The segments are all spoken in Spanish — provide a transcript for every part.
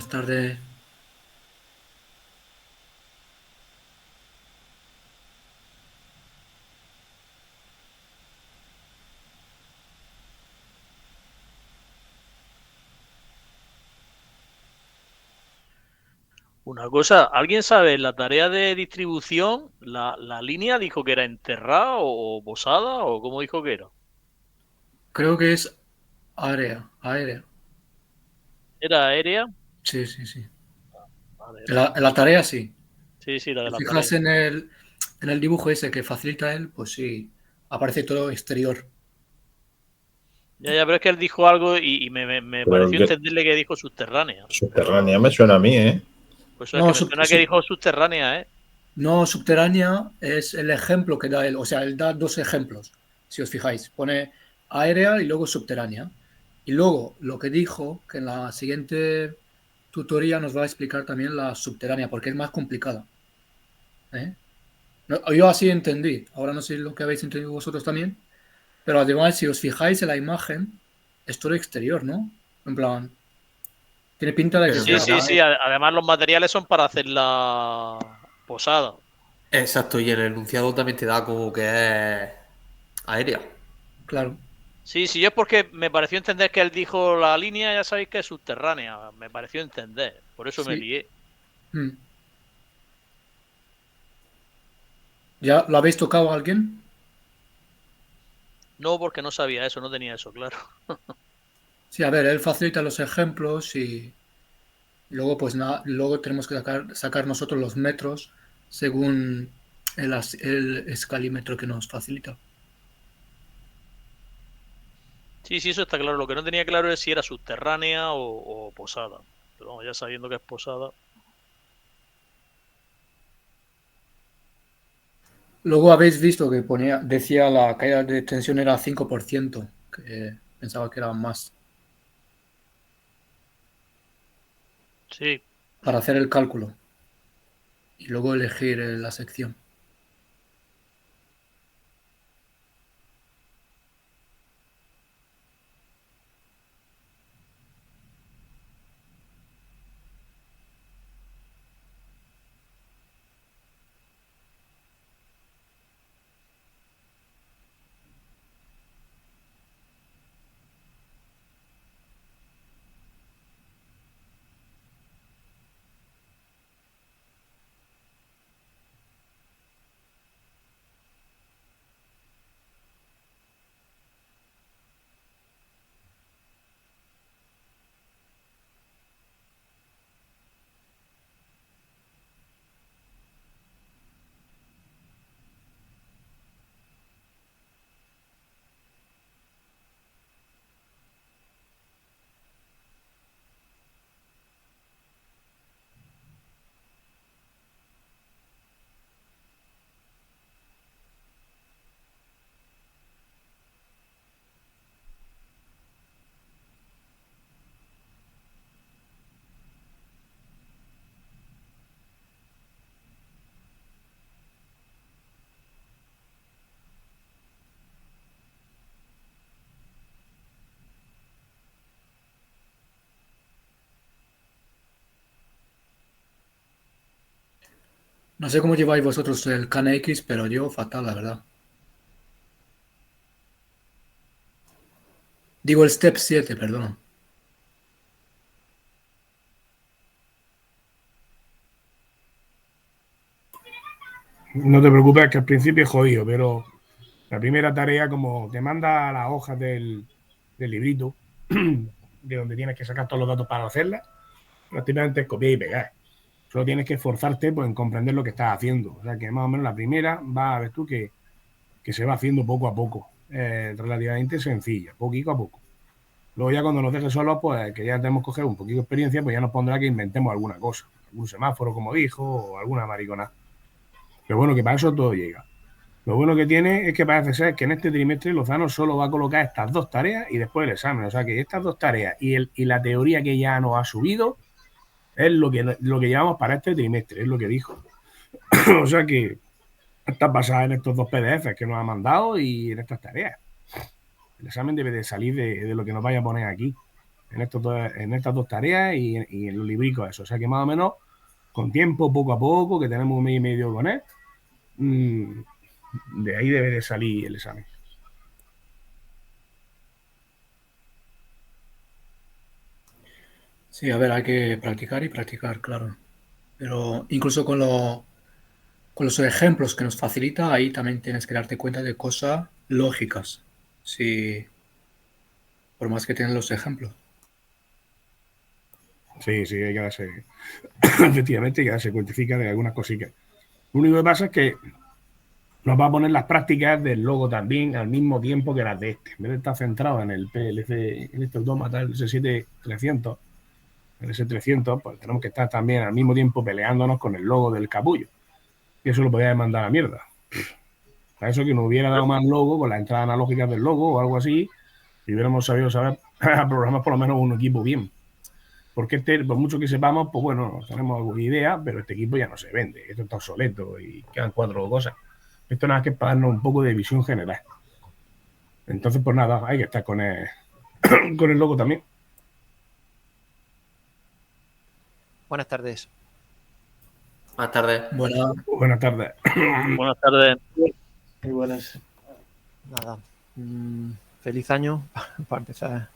buenas tardes. Una cosa, ¿alguien sabe la tarea de distribución? ¿La línea dijo que era enterrada o posada o cómo dijo que era? Creo que es aérea. ¿Era aérea? Sí, sí, sí. Vale, En la tarea sí. sí, sí, la Si de te la fijas tarea. en el dibujo ese que facilita él, pues sí, aparece todo exterior. Ya, ya, pero es que él dijo algo y me Pero pareció que entenderle que dijo subterránea. subterránea me suena a mí, ¿eh? Pues eso es No, que me suena que dijo subterránea, ¿eh? no, subterránea es el ejemplo que da él. O sea, él da dos ejemplos, si os fijáis. Pone aérea y luego subterránea. Y luego lo que dijo, que en la siguiente tutoría nos va a explicar también la subterránea, porque es más complicada. ¿Eh? Yo así entendí. Ahora no sé lo que habéis entendido vosotros también. Pero además, si os fijáis en la imagen, es todo exterior, ¿no? En plan, tiene pinta de que Pero Sí, sea. sí, verdad, sí. Además los materiales son para hacer la posada. exacto, y el enunciado también te da como que es aérea. Claro. Sí, sí, es porque me pareció entender que él dijo la línea, ya sabéis que es subterránea. Me pareció entender. Por eso me Sí. lié. Mm. ¿Ya lo habéis tocado a alguien? No, porque no sabía eso, no tenía eso, claro. Sí, a ver, él facilita los ejemplos y luego, pues nada, luego tenemos que sacar nosotros los metros según el escalímetro que nos facilita. Sí, sí, eso está claro. Lo que no tenía claro es si era subterránea o posada. Pero vamos, ya sabiendo que es posada. Luego habéis visto que decía la caída de tensión era 5%, que pensaba que era más. Sí. Para hacer el cálculo y luego elegir la sección. No sé cómo lleváis vosotros el KNX, pero yo fatal, la verdad. Digo el Step 7, perdón. No te preocupes, que al principio es jodido, pero la primera tarea, como te manda las hojas del librito, de donde tienes que sacar todos los datos para hacerla, prácticamente es copiar y pegar. Solo tienes que esforzarte pues, en comprender lo que estás haciendo. O sea que más o menos la primera va a ver tú que se va haciendo poco a poco. Relativamente sencilla, poquito a poco. Luego ya cuando nos dejes solos, pues que ya tenemos que coger un poquito de experiencia, pues ya nos pondrá que inventemos alguna cosa. Algún semáforo, como dijo, o alguna maricona. Pero bueno, que para eso todo llega. Lo bueno que tiene es que parece ser que en este trimestre Lozano solo va a colocar estas dos tareas y después el examen. O sea que estas dos tareas y la teoría que ya nos ha subido es lo que llevamos para este trimestre, es lo que dijo. O sea que está basada en estos dos PDFs que nos ha mandado y en estas tareas. El examen debe de salir de lo que nos vaya a poner aquí. en estas dos tareas y en los libricos eso. O sea que más o menos con tiempo, poco a poco, que tenemos un mes y medio con él, de ahí debe de salir el examen. Sí, a ver, hay que practicar y practicar, claro. Pero incluso con los ejemplos que nos facilita, ahí también tienes que darte cuenta de cosas lógicas. Sí, por más que tienes los ejemplos. Sí, hay que darse, efectivamente, hay que darse cuentifica de algunas cositas. Lo único que pasa es que nos va a poner las prácticas del logo también al mismo tiempo que las de este. En vez de estar centrado en el PLC, en este autómata, el S7300, el S300, pues tenemos que estar también al mismo tiempo peleándonos con el logo del capullo. Y eso lo podía mandar a la mierda. Para eso que nos hubiera dado más logo con las entradas analógicas del logo o algo así, y hubiéramos sabido saber programar por lo menos un equipo bien. Porque por mucho que sepamos, pues bueno, tenemos alguna idea, pero este equipo ya no se vende. Esto está obsoleto y quedan 4 cosas. Esto nada más que es para darnos un poco de visión general. Entonces, pues nada, hay que estar con el logo también. Buenas tardes. Buenas tardes. Buenas tardes. Buenas tardes. Muy buenas. Nada. Feliz año para empezar.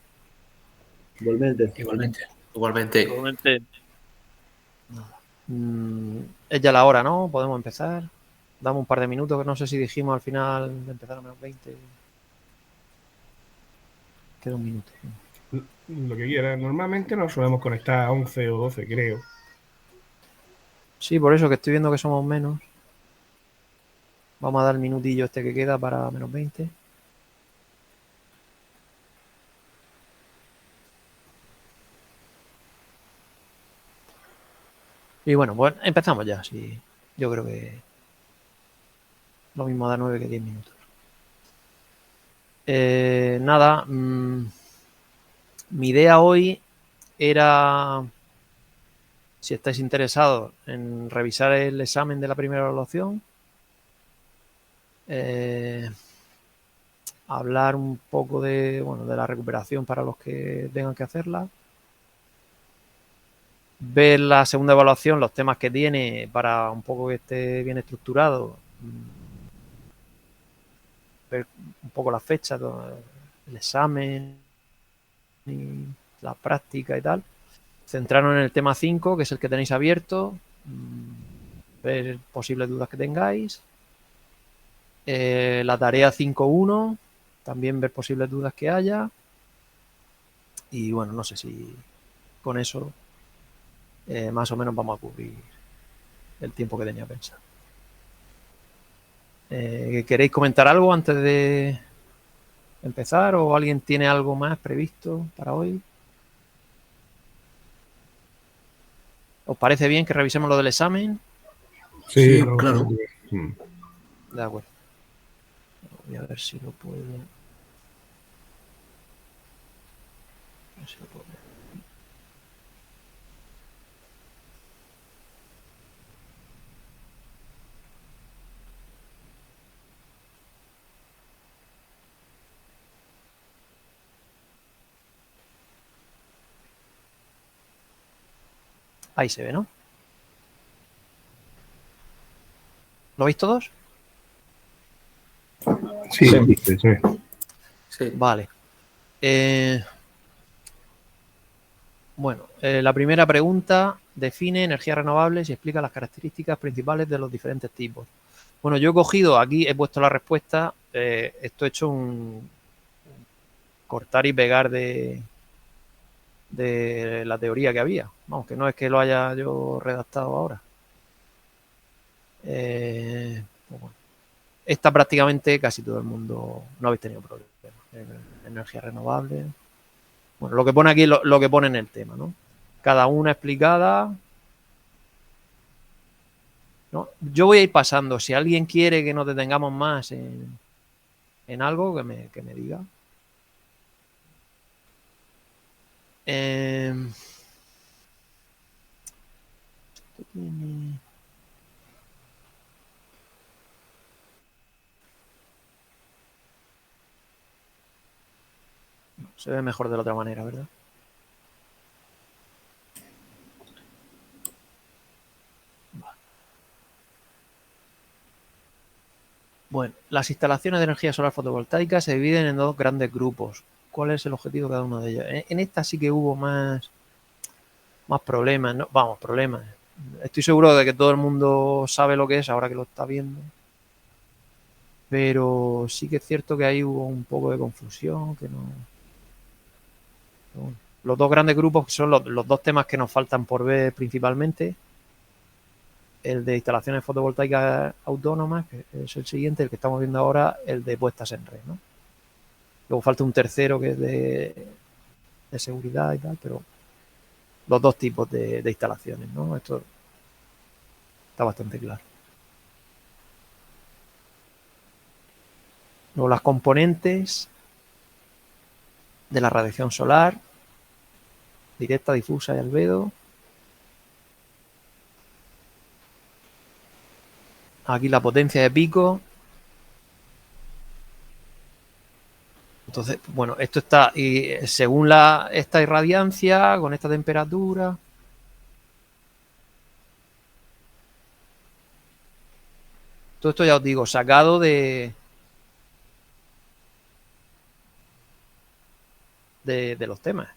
Igualmente. Igualmente. Igualmente. Igualmente. Es ya la hora, ¿no? Podemos empezar. Damos un par de minutos, que no sé si dijimos al final de empezar a menos 20. Queda un minuto. Lo que quieras. Normalmente nos solemos conectar a 11 o 12, creo. Sí, por eso que estoy viendo que somos menos. Vamos a dar el minutillo este que queda para menos 20. Y bueno, pues empezamos ya. Sí, yo creo que lo mismo da 9 que 10 minutos. Nada. Mi idea hoy era, si estáis interesados en revisar el examen de la primera evaluación, hablar un poco de la recuperación para los que tengan que hacerla, ver la segunda evaluación, los temas que tiene para un poco que esté bien estructurado, ver un poco las fechas, el examen y la práctica y tal, centrarnos en el tema 5, que es el que tenéis abierto, ver posibles dudas que tengáis, la tarea 5.1, también ver posibles dudas que haya, y bueno, no sé si con eso más o menos vamos a cubrir el tiempo que tenía pensado. ¿Queréis comentar algo antes de empezar o alguien tiene algo más previsto para hoy? ¿Os parece bien que revisemos lo del examen? Sí, claro. De acuerdo. Voy a ver si lo puedo. A ver si lo puedo ver. Ahí se ve, ¿no? ¿Lo veis todos? Sí. Sí. Vale. Bueno, la primera pregunta define energías renovables y explica las características principales de los diferentes tipos. Bueno, yo he cogido aquí, he puesto la respuesta, esto he hecho un cortar y pegar de la teoría que había. Vamos, que no es que lo haya yo redactado ahora. Pues bueno. Esta prácticamente casi todo el mundo no habéis tenido problemas. Energía renovable. Bueno, lo que pone aquí, lo que pone en el tema, ¿no? Cada una explicada. ¿No? Yo voy a ir pasando. Si alguien quiere que nos detengamos más en algo, que me diga. Esto tiene... Se ve mejor de la otra manera, ¿verdad? Bueno, las instalaciones de energía solar fotovoltaica se dividen en dos grandes grupos. ¿Cuál es el objetivo de cada uno de ellos? En esta sí que hubo más problemas, ¿no? Vamos, problemas. Estoy seguro de que todo el mundo sabe lo que es ahora que lo está viendo. Pero sí que es cierto que ahí hubo un poco de confusión, que no... Bueno, los dos grandes grupos son los dos temas que nos faltan por ver principalmente. El de instalaciones fotovoltaicas autónomas, que es el siguiente, el que estamos viendo ahora, el de puestas en red, ¿no? Luego falta un tercero que es de seguridad y tal, pero los dos tipos de instalaciones, ¿no? Esto está bastante claro. Luego las componentes de la radiación solar, directa, difusa y albedo. Aquí la potencia de pico. Entonces, bueno, esto está, y según esta irradiancia, con esta temperatura. Todo esto ya os digo, sacado de los temas.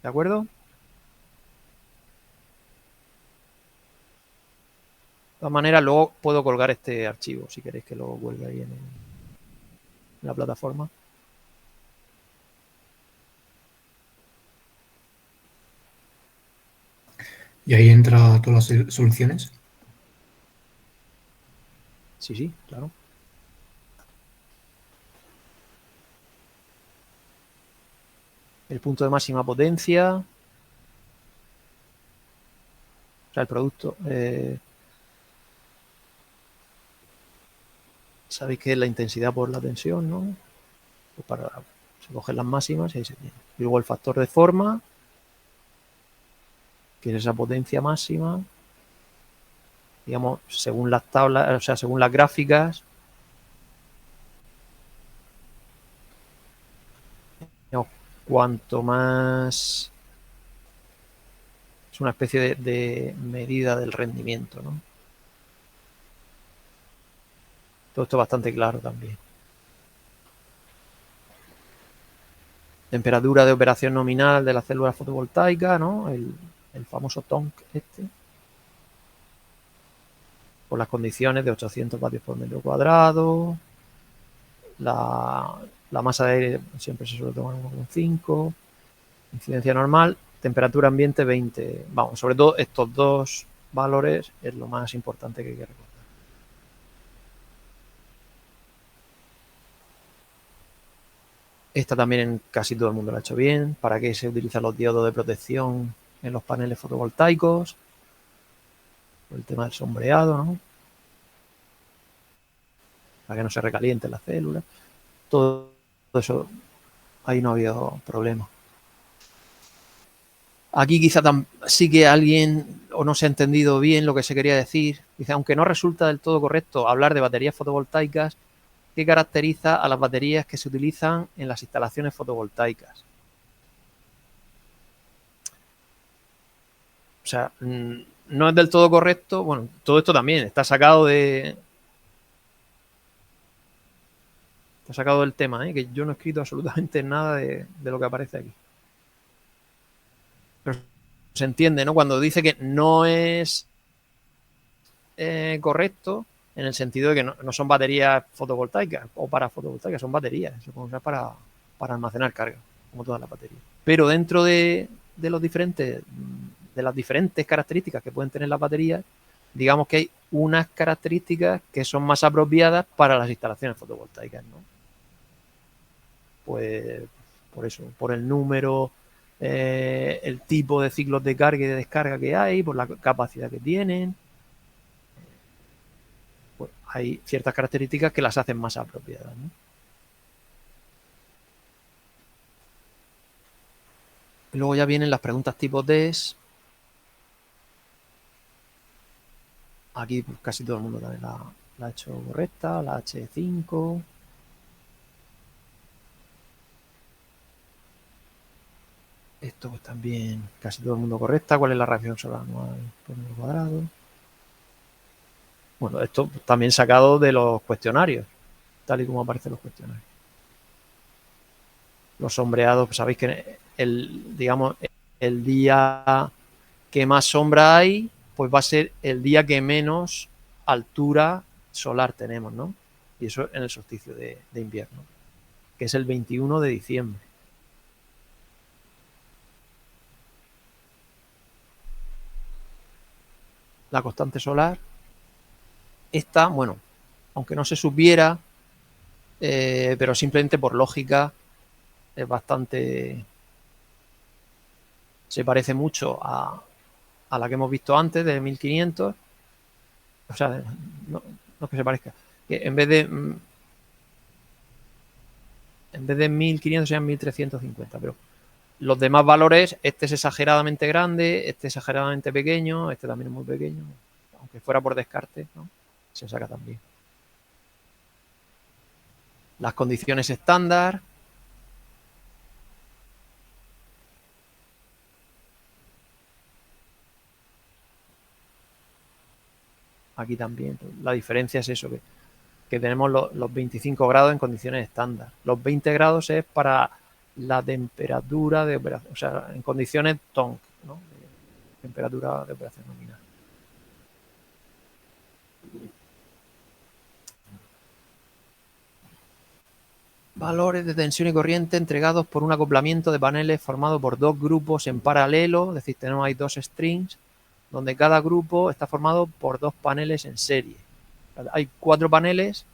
¿De acuerdo? De todas maneras, luego puedo colgar este archivo, si queréis que lo cuelgue ahí en la plataforma. ¿Y ahí entra todas las soluciones? Sí, claro. El punto de máxima potencia. O sea, el producto. Sabéis que es la intensidad por la tensión, ¿no? Pues se cogen las máximas y ahí se tiene. Y luego el factor de forma, que es esa potencia máxima. Digamos, según las tablas, o sea, según las gráficas. Digamos, cuanto más... Es una especie de medida del rendimiento, ¿no? Todo esto bastante claro también. Temperatura de operación nominal de la célula fotovoltaica, ¿no? El famoso TONC este. Por las condiciones de 800 vatios por metro cuadrado. La masa de aire siempre se suele tomar 1,5. Incidencia normal. Temperatura ambiente 20. Vamos, sobre todo estos dos valores es lo más importante que hay que recordar. Esta también en casi todo el mundo la ha hecho bien. ¿Para qué se utilizan los diodos de protección en los paneles fotovoltaicos? Por el tema del sombreado, ¿no? Para que no se recaliente la célula. Todo eso, ahí no ha habido problema. Aquí quizá sí que alguien o no se ha entendido bien lo que se quería decir. Dice, aunque no resulta del todo correcto hablar de baterías fotovoltaicas, ¿qué caracteriza a las baterías que se utilizan en las instalaciones fotovoltaicas? O sea, no es del todo correcto. Bueno, todo esto también está sacado del tema, que yo no he escrito absolutamente nada de lo que aparece aquí. Pero se entiende, ¿no? Cuando dice que no es correcto, en el sentido de que no son baterías fotovoltaicas o para fotovoltaicas, son baterías, se pueden usar para almacenar carga, como todas las baterías. Pero dentro de las diferentes características que pueden tener las baterías, digamos que hay unas características que son más apropiadas para las instalaciones fotovoltaicas, ¿no? Pues por eso, por el número, el tipo de ciclos de carga y de descarga que hay, por la capacidad que tienen. Pues hay ciertas características que las hacen más apropiadas, ¿no? Y luego ya vienen las preguntas tipo test. Aquí pues, casi todo el mundo también la ha hecho correcta, la H5. Esto pues también casi todo el mundo correcta. ¿Cuál es la radiación solar anual por metro cuadrado? Bueno, esto también sacado de los cuestionarios, tal y como aparecen los cuestionarios. Los sombreados, pues sabéis que digamos, el día que más sombra hay, pues va a ser el día que menos altura solar tenemos, ¿no? Y eso en el solsticio de invierno, que es el 21 de diciembre. La constante solar, esta, bueno, aunque no se supiera, pero simplemente por lógica es bastante, se parece mucho a la que hemos visto antes de 1500, o sea, no es que se parezca, que en vez de 1500 sean 1350, pero los demás valores, este es exageradamente grande, este es exageradamente pequeño, este también es muy pequeño, aunque fuera por descarte, ¿no? Se saca también. Las condiciones estándar. Aquí también. La diferencia es eso, que tenemos los 25 grados en condiciones estándar. Los 20 grados es para la temperatura de operación, o sea, en condiciones TONC, ¿no? Temperatura de operación nominal. Valores de tensión y corriente entregados por un acoplamiento de paneles formado por dos grupos en paralelo, es decir, tenemos ahí dos strings, donde cada grupo está formado por dos paneles en serie. Hay 4 paneles,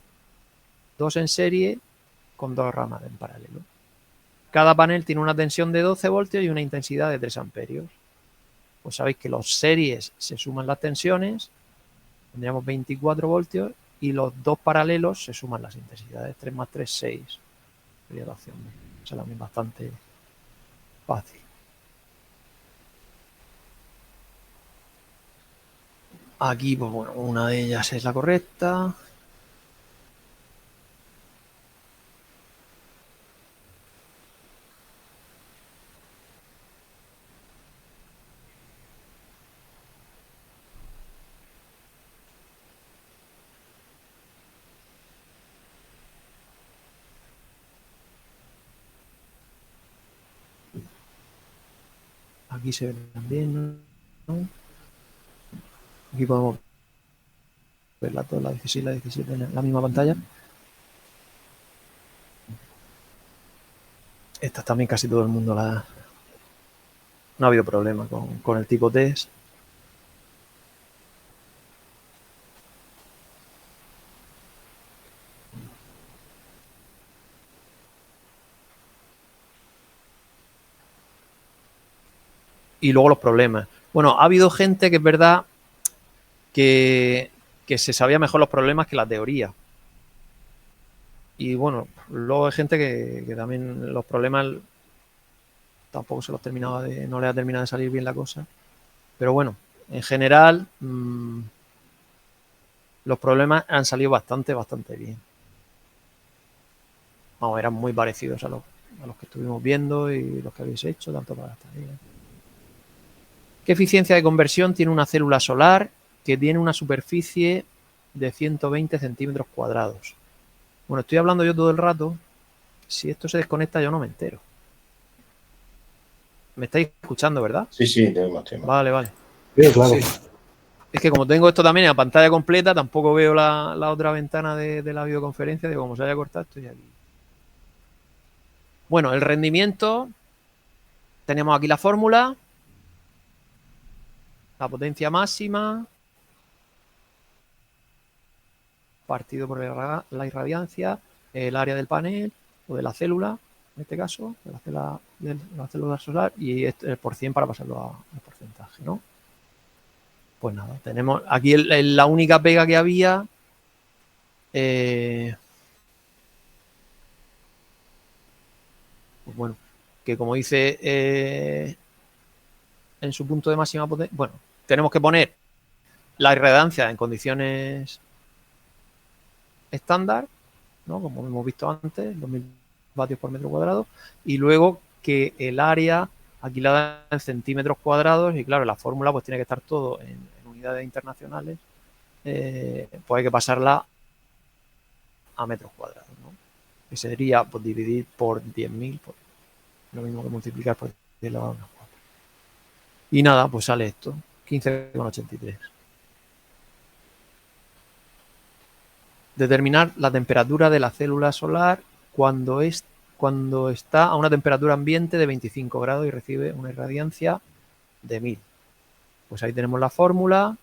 2 en serie, con 2 ramas en paralelo. Cada panel tiene una tensión de 12 voltios y una intensidad de 3 amperios. Pues sabéis que los series se suman las tensiones, tendríamos 24 voltios, y los 2 paralelos se suman las intensidades, 3 más 3, 6. Sería la opción B. Esa es también bastante fácil. Aquí, pues bueno, una de ellas es la correcta. Aquí se ve también, ¿no? Aquí podemos ver la 16 y la 17 en la misma pantalla. Estas también casi todo el mundo las... No ha habido problema con el tipo test. Y luego los problemas. Bueno, ha habido gente que es verdad que se sabía mejor los problemas que la teoría. Y bueno, luego hay gente que también los problemas tampoco se los terminaba no le ha terminado de salir bien la cosa. Pero bueno, en general los problemas han salido bastante bien. Vamos, eran muy parecidos a los que estuvimos viendo y los que habéis hecho, tanto para las tareas. ¿Qué eficiencia de conversión tiene una célula solar que tiene una superficie de 120 centímetros cuadrados? Bueno, estoy hablando yo todo el rato. Si esto se desconecta, yo no me entero. ¿Me estáis escuchando, verdad? Sí, tenemos. Vale. Sí, claro. Sí. Es que como tengo esto también en la pantalla completa, tampoco veo la otra ventana de la videoconferencia. Digo, como se haya cortado, estoy aquí. Bueno, el rendimiento. Tenemos aquí la fórmula. La potencia máxima partido por la irradiancia, el área del panel o de la célula, en este caso, de la célula solar, y el por cien para pasarlo al porcentaje, ¿no? Pues nada, tenemos aquí la única pega que había. Pues bueno, que como dice en su punto de máxima potencia, bueno, tenemos que poner la irradiancia en condiciones estándar, ¿no? Como hemos visto antes, 2000 vatios por metro cuadrado, y luego que el área Aquí la dan en centímetros cuadrados y claro, la fórmula pues tiene que estar todo en unidades internacionales. Pues hay que pasarla a metros cuadrados, ¿no? Que sería pues dividir por 10.000, pues, lo mismo que multiplicar por 10 elevado a menos 4. Y nada, pues sale esto, 15,83. Determinar la temperatura de la célula solar cuando está a una temperatura ambiente de 25 grados y recibe una irradiancia de 1000. Pues ahí tenemos la fórmula.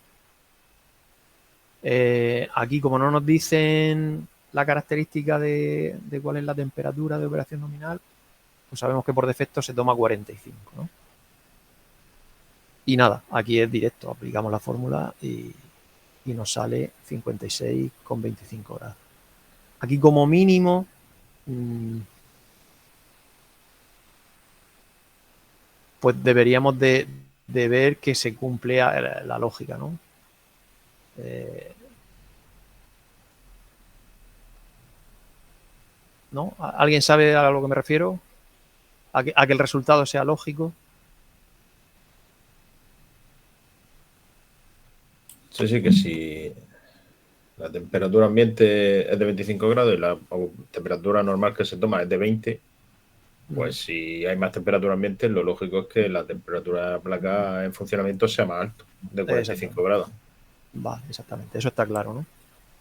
Aquí, como no nos dicen la característica de cuál es la temperatura de operación nominal, pues sabemos que por defecto se toma 45, ¿no? Y nada, aquí es directo, aplicamos la fórmula y nos sale 56,25 grados. Aquí como mínimo pues deberíamos de ver que se cumple la lógica, ¿no? ¿No? ¿Alguien sabe a lo que me refiero? ¿A que el resultado sea lógico? Sí, que si la temperatura ambiente es de 25 grados y la temperatura normal que se toma es de 20, pues si hay más temperatura ambiente, lo lógico es que la temperatura de la placa en funcionamiento sea más alta, de 45 grados. Vale, exactamente, eso está claro, ¿no?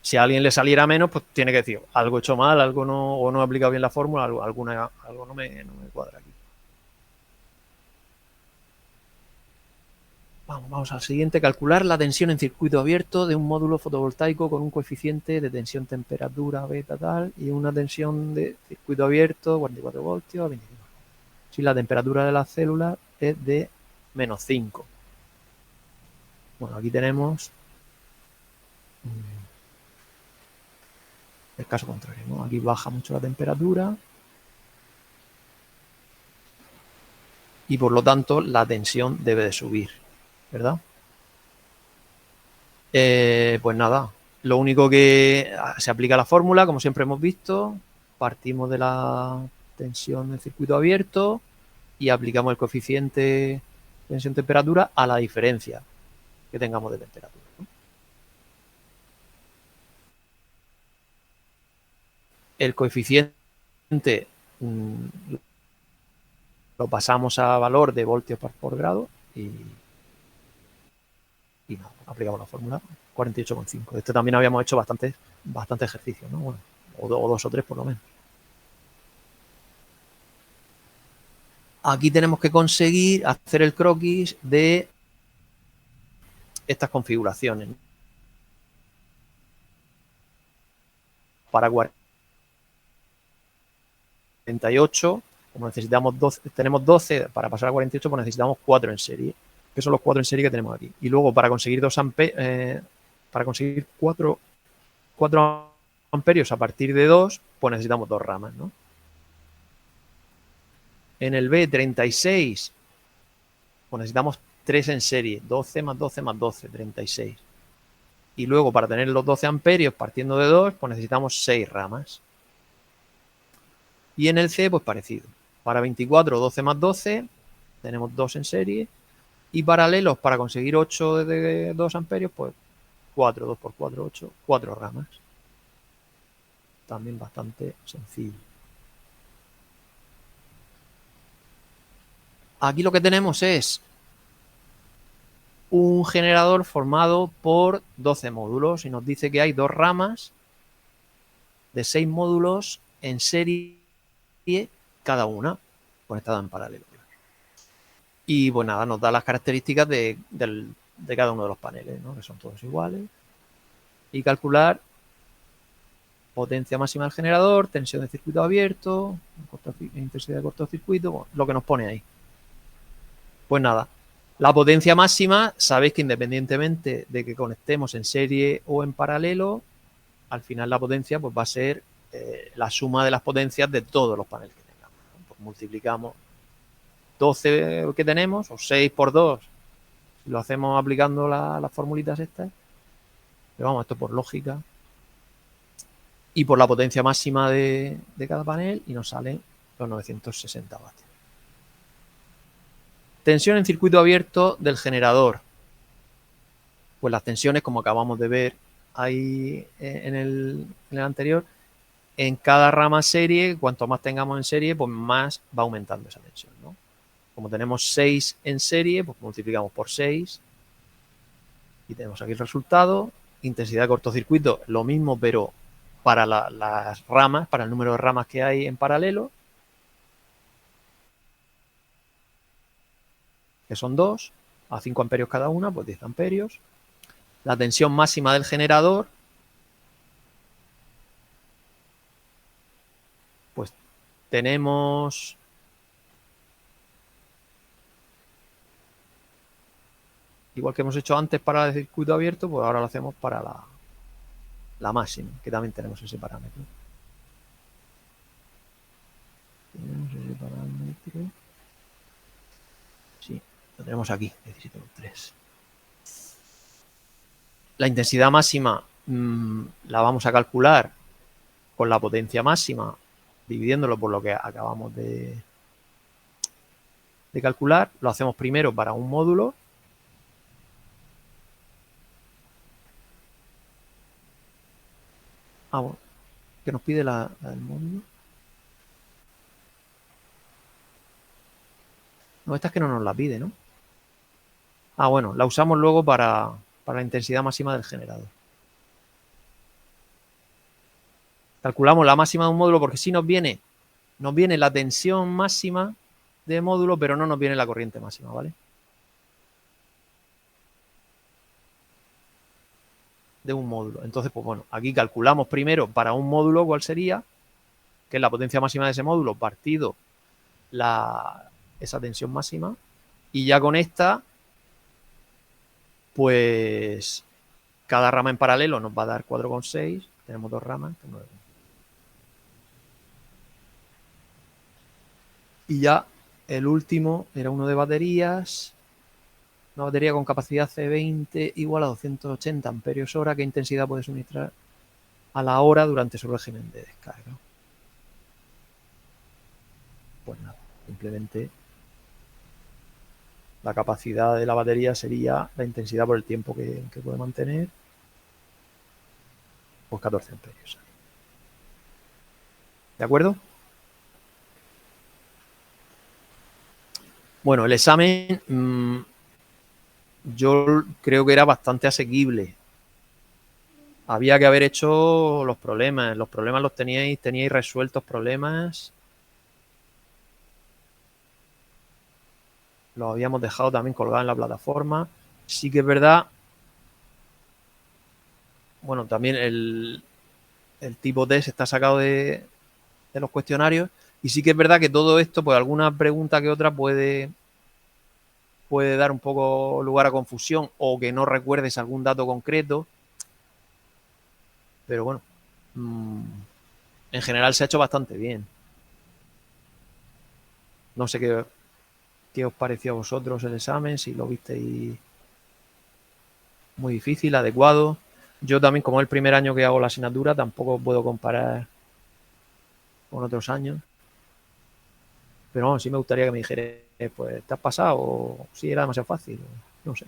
Si a alguien le saliera menos, pues tiene que decir, algo he hecho mal, algo no, o no he aplicado bien la fórmula, algo no me cuadra aquí. Vamos al siguiente. Calcular la tensión en circuito abierto de un módulo fotovoltaico con un coeficiente de tensión, temperatura, beta, tal, y una tensión de circuito abierto, 44 voltios, 25. Si la temperatura de la célula es de menos 5. Bueno, aquí tenemos el caso contrario, ¿no? Aquí baja mucho la temperatura y por lo tanto la tensión debe de subir, ¿verdad? Pues nada, lo único que se aplica la fórmula, como siempre hemos visto, partimos de la tensión del circuito abierto y aplicamos el coeficiente tensión-temperatura a la diferencia que tengamos de temperatura, ¿no? El coeficiente lo pasamos a valor de voltios por grado y nada, aplicamos la fórmula 48,5. Este también habíamos hecho bastante ejercicio, ¿no? Bueno, o dos o tres por lo menos. Aquí tenemos que conseguir hacer el croquis de estas configuraciones. Para 48, como necesitamos 12, tenemos 12, para pasar a 48, pues necesitamos 4 en serie, que son los 4 en serie que tenemos aquí. Y luego para conseguir 4 amperios a partir de 2, pues necesitamos 2 ramas, ¿no? En el B36, pues necesitamos 3 en serie, 12 más 12 más 12, 36. Y luego para tener los 12 amperios partiendo de 2, pues necesitamos 6 ramas. Y en el C, pues parecido. Para 24, 12 más 12, tenemos 2 en serie. Y paralelos, para conseguir 8 de 2 amperios, pues 4, 2 por 4, 8, 4 ramas. También bastante sencillo. Aquí lo que tenemos es un generador formado por 12 módulos y nos dice que hay 2 ramas de 6 módulos en serie cada una, conectada en paralelo. Y pues nada, nos da las características de cada uno de los paneles, ¿no? Que son todos iguales. Y calcular potencia máxima del generador, tensión de circuito abierto, intensidad de cortocircuito, bueno, lo que nos pone ahí. Pues nada, la potencia máxima, sabéis que independientemente de que conectemos en serie o en paralelo, al final la potencia pues va a ser la suma de las potencias de todos los paneles que tengamos, ¿no? Pues multiplicamos 12 que tenemos, o 6 por 2, si lo hacemos aplicando las formulitas estas, pero vamos, esto por lógica, y por la potencia máxima de cada panel, y nos salen los 960 vatios. Tensión en circuito abierto del generador. Pues las tensiones, como acabamos de ver ahí en el anterior, en cada rama serie, cuanto más tengamos en serie, pues más va aumentando esa tensión, ¿no? Como tenemos 6 en serie, pues multiplicamos por 6 y tenemos aquí el resultado. Intensidad de cortocircuito, lo mismo, pero para las ramas, para el número de ramas que hay en paralelo, que son 2, a 5 amperios cada una, pues 10 amperios. La tensión máxima del generador, pues tenemos igual que hemos hecho antes para el circuito abierto, pues ahora lo hacemos para la máxima, que también tenemos ese parámetro. Tenemos ese parámetro. Sí, lo tenemos aquí, 17,3. La intensidad máxima la vamos a calcular con la potencia máxima, dividiéndolo por lo que acabamos de calcular. Lo hacemos primero para un módulo. Bueno, que nos pide la del módulo. No, esta es que no nos la pide, ¿no? Bueno, la usamos luego para la intensidad máxima del generador. Calculamos la máxima de un módulo porque sí nos viene la tensión máxima de módulo, pero no nos viene la corriente máxima, ¿vale? De un módulo. Entonces, pues bueno, aquí calculamos primero para un módulo cuál sería, que es la potencia máxima de ese módulo, partido esa tensión máxima, y ya con esta, pues cada rama en paralelo nos va a dar 4,6, tenemos 2 ramas, 9. Y ya el último era uno de baterías. Una batería con capacidad C20 igual a 280 amperios hora. ¿Qué intensidad puede suministrar a la hora durante su régimen de descarga? Pues nada, simplemente la capacidad de la batería sería la intensidad por el tiempo que puede mantener. Pues 14 amperios. ¿De acuerdo? Bueno, el examen yo creo que era bastante asequible. Había que haber hecho los problemas. Los problemas los teníais resueltos problemas. Los habíamos dejado también colgados en la plataforma. Sí que es verdad. Bueno, también el tipo test está sacado de los cuestionarios. Y sí que es verdad que todo esto, pues alguna pregunta que otra puede dar un poco lugar a confusión o que no recuerdes algún dato concreto. Pero bueno, en general se ha hecho bastante bien. No sé qué os pareció a vosotros el examen, si lo visteis muy difícil, adecuado. Yo también, como es el primer año que hago la asignatura, tampoco puedo comparar con otros años. Pero bueno, sí me gustaría que me dijerais, pues, ¿te has pasado? O sí, era demasiado fácil. No sé.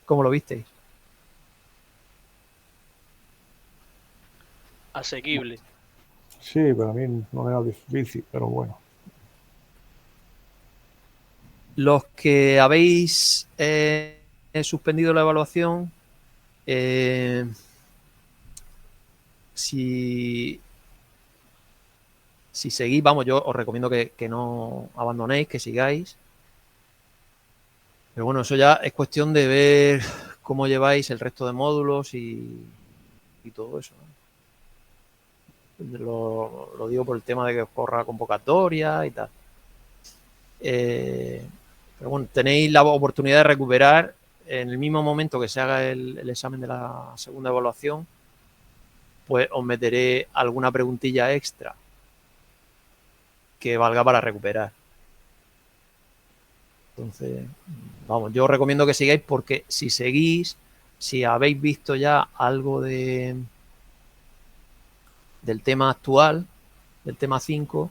¿Cómo lo visteis? Asequible. Sí, para mí no era difícil, pero bueno. Los que habéis suspendido la evaluación, si seguís, vamos, yo os recomiendo que no abandonéis, que sigáis. Pero bueno, eso ya es cuestión de ver cómo lleváis el resto de módulos y todo eso, ¿no? Lo digo por el tema de que os corra convocatoria y tal. Pero bueno, tenéis la oportunidad de recuperar en el mismo momento que se haga el examen de la segunda evaluación, pues os meteré alguna preguntilla extra que valga para recuperar. Entonces, vamos, yo os recomiendo que sigáis porque si seguís, si habéis visto ya algo del tema actual, del tema 5,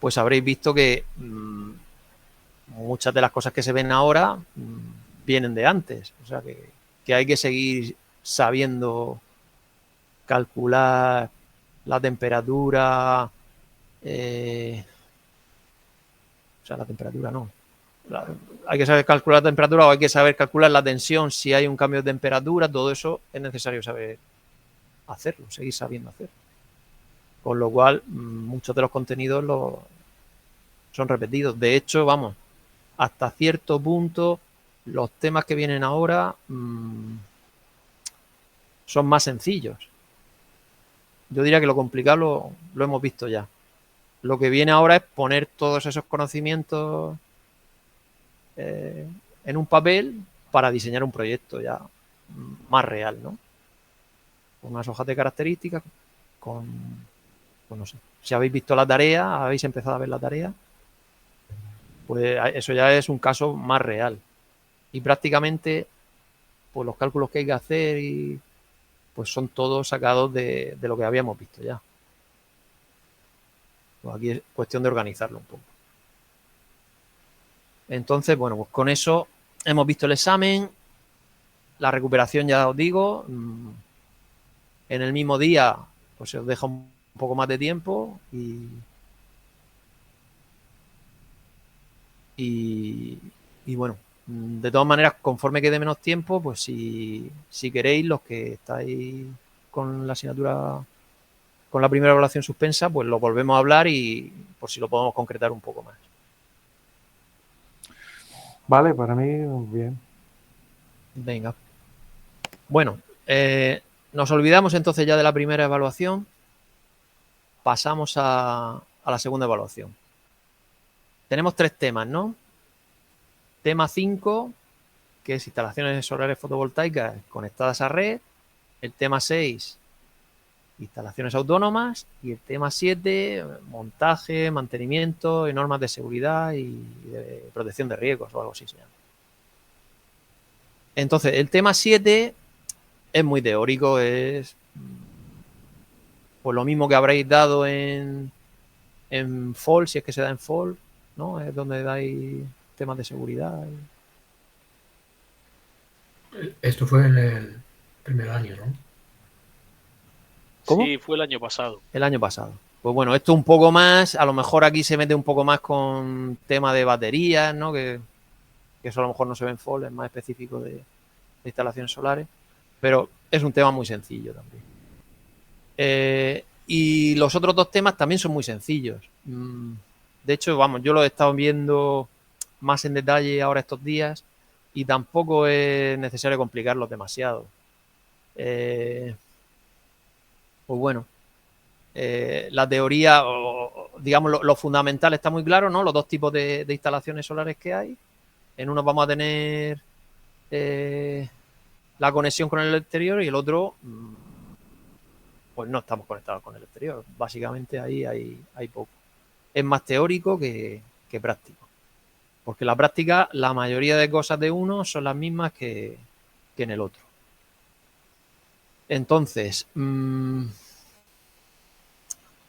pues habréis visto que muchas de las cosas que se ven ahora vienen de antes. O sea que hay que seguir sabiendo calcular la temperatura. O sea, la temperatura no. Hay que saber calcular la temperatura o hay que saber calcular la tensión si hay un cambio de temperatura. Todo eso es necesario saber hacerlo, seguir sabiendo hacerlo. Con lo cual, muchos de los contenidos son repetidos. De hecho, vamos, hasta cierto punto, los temas que vienen ahora son más sencillos. Yo diría que lo complicado lo hemos visto ya. Lo que viene ahora es poner todos esos conocimientos en un papel para diseñar un proyecto ya más real, ¿no? Con unas hojas de características, no sé. Si habéis visto la tarea, habéis empezado a ver la tarea, pues eso ya es un caso más real. Y prácticamente, pues los cálculos que hay que hacer pues son todos sacados de lo que habíamos visto ya. Pues aquí es cuestión de organizarlo un poco. Entonces, bueno, pues con eso hemos visto el examen. La recuperación, ya os digo, en el mismo día, pues se os deja un poco más de tiempo y bueno, de todas maneras, conforme quede menos tiempo, pues si queréis, los que estáis con la asignatura, con la primera evaluación suspensa, pues lo volvemos a hablar y por si lo podemos concretar un poco más. Vale, para mí, bien. Venga. Bueno, nos olvidamos entonces ya de la primera evaluación. Pasamos a la segunda evaluación. Tenemos 3 temas, ¿no? Tema 5, que es instalaciones solares fotovoltaicas conectadas a red. El tema 6, instalaciones autónomas. Y el tema 7, montaje, mantenimiento y normas de seguridad y de protección de riesgos o algo así se llama. Entonces, el tema 7 es muy teórico, es pues lo mismo que habréis dado en FOL, si es que se da en FOL, ¿no? Es donde dais temas de seguridad. Esto fue en el primer año, ¿no? ¿Cómo? Sí, fue el año pasado. El año pasado. Pues bueno, esto un poco más, a lo mejor aquí se mete un poco más con tema de baterías, ¿no? Que eso a lo mejor no se ve en FOL, es más específico de instalaciones solares, pero es un tema muy sencillo también. Y los otros 2 temas también son muy sencillos. De hecho, vamos, yo los he estado viendo más en detalle ahora estos días y tampoco es necesario complicarlos demasiado. Pues bueno, la teoría, digamos, lo fundamental está muy claro, ¿no? Los 2 tipos de instalaciones solares que hay. En uno vamos a tener la conexión con el exterior y el otro, pues no estamos conectados con el exterior. Básicamente ahí hay poco. Es más teórico que práctico. Porque la práctica, la mayoría de cosas de uno son las mismas que en el otro. Entonces,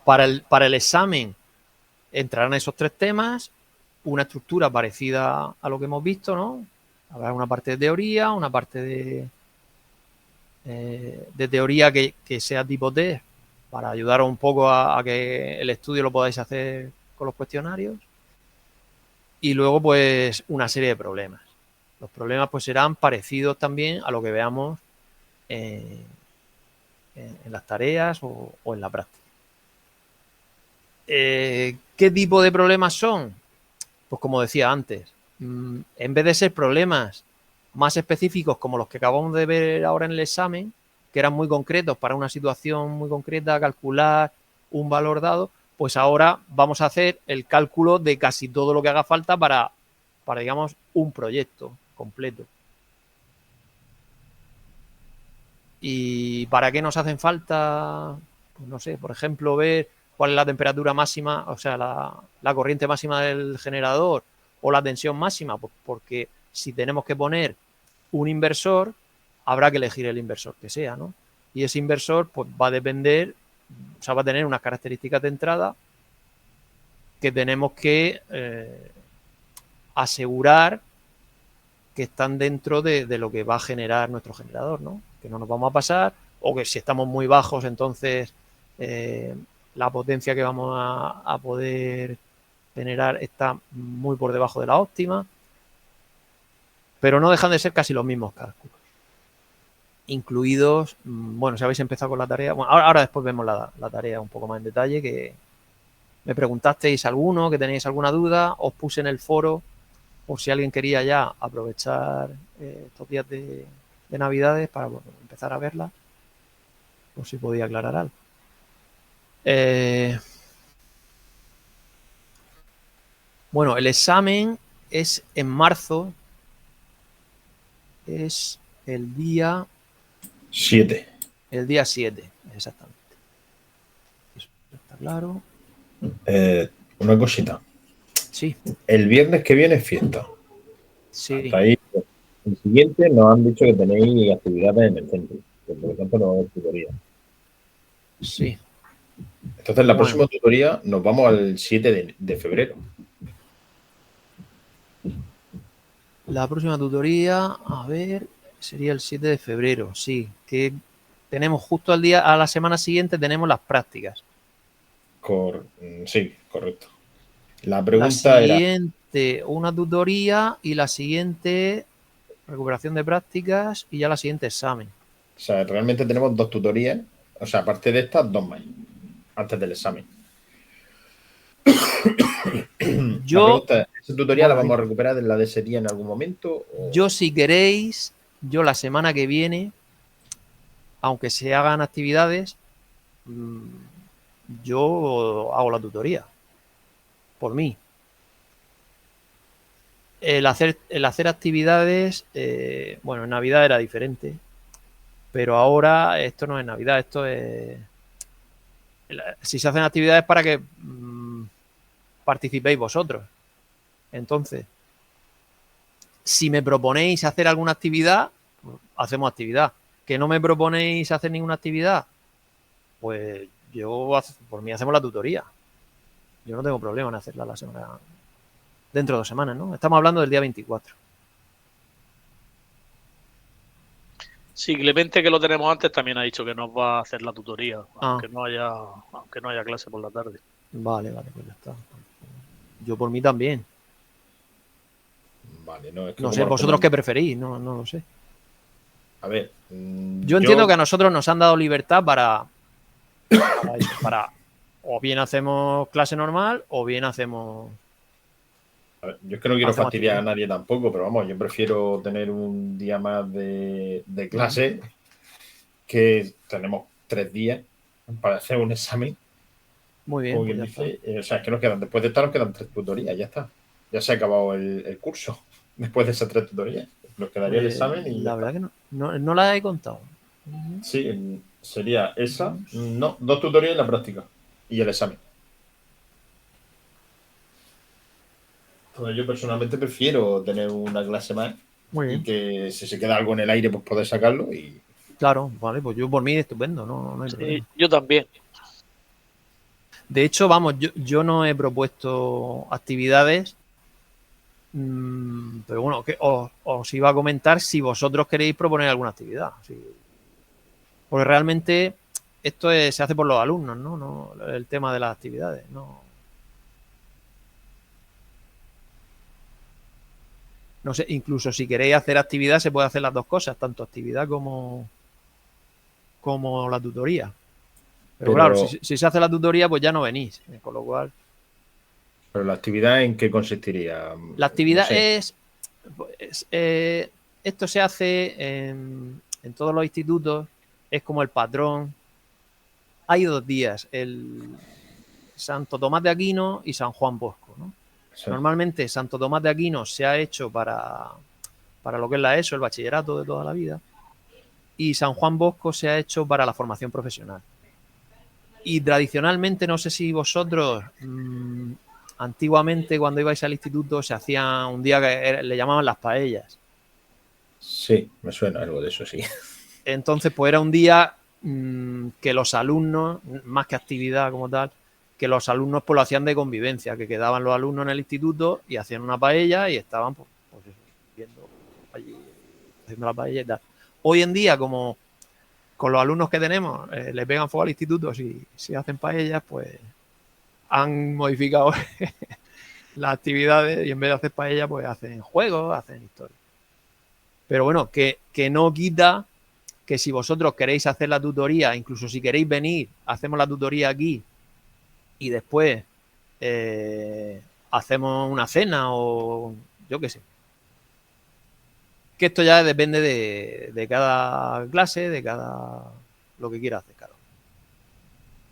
para el examen entrarán esos 3 temas, una estructura parecida a lo que hemos visto, ¿no? Habrá una parte de teoría, una parte de teoría que sea tipo test para ayudaros un poco a que el estudio lo podáis hacer con los cuestionarios. Y luego, pues, una serie de problemas. Los problemas, pues, serán parecidos también a lo que veamos en las tareas o en la práctica. ¿Qué tipo de problemas son? Pues como decía antes, en vez de ser problemas más específicos como los que acabamos de ver ahora en el examen, que eran muy concretos para una situación muy concreta, calcular un valor dado, pues ahora vamos a hacer el cálculo de casi todo lo que haga falta para digamos, un proyecto completo. ¿Y para qué nos hacen falta? Pues no sé, por ejemplo, ver cuál es la temperatura máxima, o sea, la corriente máxima del generador o la tensión máxima, pues porque si tenemos que poner un inversor, habrá que elegir el inversor que sea, ¿no? Y ese inversor pues va a depender, o sea, va a tener unas características de entrada que tenemos que asegurar que están dentro de lo que va a generar nuestro generador, ¿no? Que no nos vamos a pasar, o que si estamos muy bajos, entonces la potencia que vamos a poder generar está muy por debajo de la óptima, pero no dejan de ser casi los mismos cálculos, incluidos, bueno, si habéis empezado con la tarea, bueno, ahora después vemos la tarea un poco más en detalle, que me preguntasteis alguno, que tenéis alguna duda, os puse en el foro, por si alguien quería ya aprovechar estos días de Navidades para empezar a verla, por si podía aclarar algo. Bueno, el examen es en marzo, es el día 7. El día 7, exactamente. Eso está claro. Una cosita. Sí. El viernes que viene es fiesta. Sí. Hasta ahí. El siguiente nos han dicho que tenéis actividades en el centro, que por lo tanto no va a haber tutoría. Sí. Entonces la próxima tutoría nos vamos al 7 de febrero. La próxima tutoría, a ver, sería el 7 de febrero, sí. Que tenemos justo al día, a la semana siguiente tenemos las prácticas. Sí, correcto. La pregunta era... La siguiente, una tutoría, y la siguiente, recuperación de prácticas, y ya la siguiente, examen. O sea, realmente tenemos 2 tutorías, o sea, aparte de estas, 2 más, antes del examen. ¿Esa tutoría la vamos a recuperar en la de ese día en algún momento? ¿O? Yo, si queréis, yo la semana que viene, aunque se hagan actividades, yo hago la tutoría. Por mí. El hacer actividades, bueno, en Navidad era diferente, pero ahora esto no es Navidad, esto es... Si se hacen actividades para que participéis vosotros. Entonces, si me proponéis hacer alguna actividad, pues hacemos actividad. ¿Que no me proponéis hacer ninguna actividad? Pues yo, por mí, hacemos la tutoría. Yo no tengo problema en hacerla la semana... Dentro de 2 semanas, ¿no? Estamos hablando del día 24. Sí, Clemente, que lo tenemos antes, también ha dicho que nos va a hacer la tutoría, aunque no haya clase por la tarde. Vale, pues ya está. Yo por mí también. Vale, no, es que no sé, vosotros qué preferís, no lo sé. A ver, yo entiendo que a nosotros nos han dado libertad para o bien hacemos clase normal o bien hacemos... A ver, yo es que no quiero fastidiar a nadie tampoco, pero vamos, yo prefiero tener un día más de clase, que tenemos 3 días para hacer un examen. Muy bien. Como quien dice, o sea, es que nos quedan, después de esta nos quedan 3 tutorías, ya está. Ya se ha acabado el curso. Después de esas 3 tutorías, nos quedaría el examen y... La verdad que no la he contado. Sí, sería esa, no, 2 tutorías y la práctica. Y el examen. Entonces yo personalmente prefiero tener una clase más. Muy bien. Y que si se queda algo en el aire, pues poder sacarlo y... Claro, vale, pues yo por mí estupendo, no hay problema. Yo también. De hecho, vamos, yo no he propuesto actividades, pero bueno, que os iba a comentar si vosotros queréis proponer alguna actividad. Sí. Porque realmente esto se hace por los alumnos, ¿no? El tema de las actividades, no sé, incluso si queréis hacer actividad se puede hacer las 2 cosas, tanto actividad como la tutoría. Pero claro, si se hace la tutoría, pues ya no venís, con lo cual... ¿Pero la actividad en qué consistiría? La actividad esto se hace en todos los institutos, es como el patrón. Hay 2 días, el Santo Tomás de Aquino y San Juan Bosco, ¿no? Sí. Normalmente Santo Tomás de Aquino se ha hecho para lo que es la ESO, el bachillerato de toda la vida, y San Juan Bosco se ha hecho para la formación profesional. Y tradicionalmente, no sé si vosotros, antiguamente cuando ibais al instituto se hacía un día que le llamaban las paellas. Sí, me suena algo de eso, sí. Entonces, pues era un día que los alumnos, más que actividad como tal, que los alumnos pues lo hacían de convivencia, que quedaban los alumnos en el instituto y hacían una paella y estaban pues eso, viendo allí, haciendo la paella y tal. Hoy en día, como con los alumnos que tenemos, le pegan fuego al instituto si hacen paellas, pues han modificado las actividades y en vez de hacer paella, pues hacen juegos, hacen historias. Pero bueno, que no quita que si vosotros queréis hacer la tutoría, incluso si queréis venir, hacemos la tutoría aquí y después hacemos una cena o yo qué sé. Que esto ya depende de cada clase, de cada lo que quiera hacer cada uno.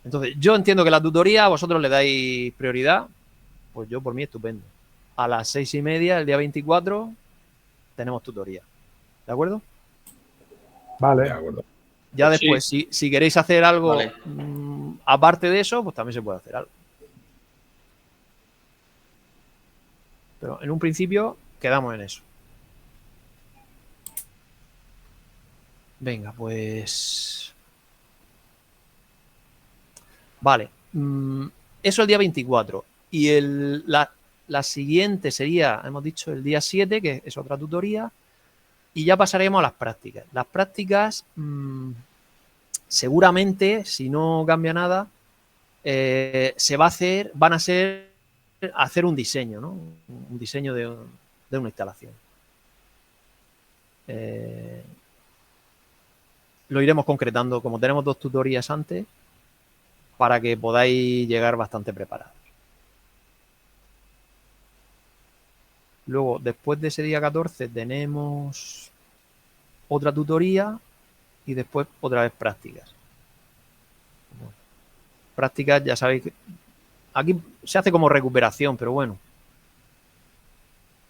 Entonces, yo entiendo que la tutoría a vosotros le dais prioridad, pues yo por mí estupendo. A las 6:30, el día 24, tenemos tutoría. ¿De acuerdo? Vale. De acuerdo. Ya Pues después, si queréis hacer algo Vale. aparte de eso, pues también se puede hacer algo. Pero en un principio quedamos en eso. Venga, pues... Vale. Eso el día 24. Y la siguiente sería, hemos dicho, el día 7, que es otra tutoría. Y ya pasaremos a las prácticas. Las prácticas, seguramente, si no cambia nada, van a ser hacer un diseño, ¿no? Un diseño de una instalación. Lo iremos concretando, como tenemos 2 tutorías antes, para que podáis llegar bastante preparados. Luego, después de ese día 14, tenemos otra tutoría y después otra vez prácticas. Bueno, prácticas, ya sabéis que aquí se hace como recuperación, pero bueno.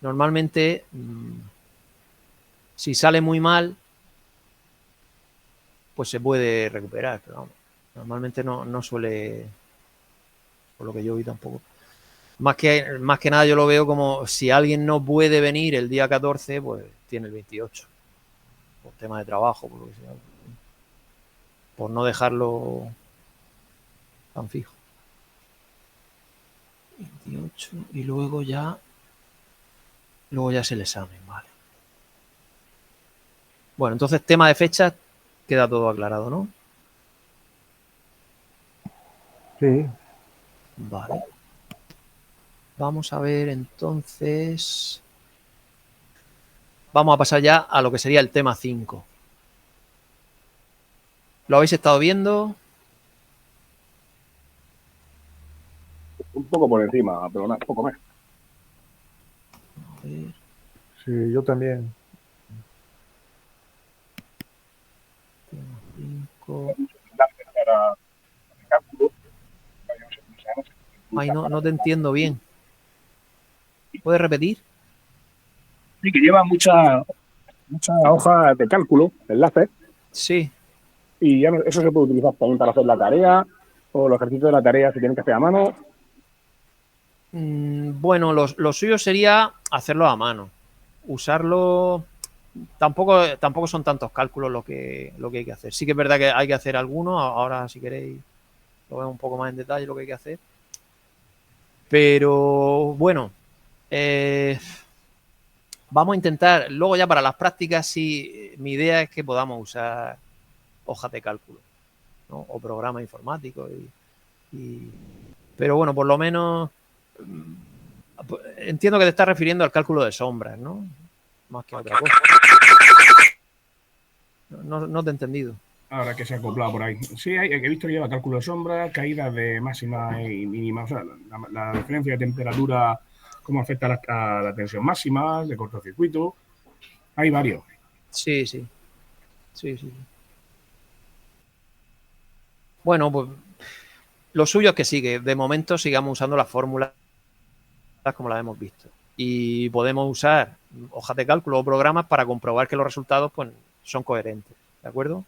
Normalmente, si sale muy mal, pues se puede recuperar, pero vamos, normalmente no suele, por lo que yo vi tampoco. Más que nada yo lo veo como si alguien no puede venir el día 14, pues tiene el 28. Por tema de trabajo, por lo que sea. Por no dejarlo tan fijo. 28 y luego ya es el examen, vale. Bueno, entonces tema de fechas queda todo aclarado, ¿no? Sí. Vale. Vamos a ver entonces. Vamos a pasar ya a lo que sería el tema 5. ¿Lo habéis estado viendo? Un poco por encima, pero nada, poco más. A ver. Sí, yo también. Tema 5. Ay, no te entiendo bien. ¿Puedes repetir? Sí, que lleva muchas hojas de cálculo, enlaces, Sí. y ya eso se puede utilizar también para hacer la tarea o los ejercicios de la tarea si tienen que hacer a mano. Bueno, lo suyo sería hacerlo a mano. Usarlo. Tampoco son tantos cálculos lo que hay que hacer. Sí que es verdad que hay que hacer algunos. Ahora, si queréis, lo vemos un poco más en detalle lo que hay que hacer. Pero bueno, vamos a intentar. Luego ya para las prácticas, sí, mi idea es que podamos usar hojas de cálculo, ¿no? O programas informáticos. Pero bueno, por lo menos entiendo que te estás refiriendo al cálculo de sombras, ¿no? Más que a otra cosa. No te he entendido. Ahora que se ha acoplado por ahí. Sí, he visto que lleva cálculo de sombra, caídas de máxima y mínima. O sea, la diferencia de temperatura, cómo afecta a la tensión máxima, de cortocircuito. Hay varios. Sí. Bueno, pues lo suyo es que sí, que de momento sigamos usando las fórmulas como las hemos visto. Y podemos usar hojas de cálculo o programas para comprobar que los resultados pues, son coherentes. ¿De acuerdo?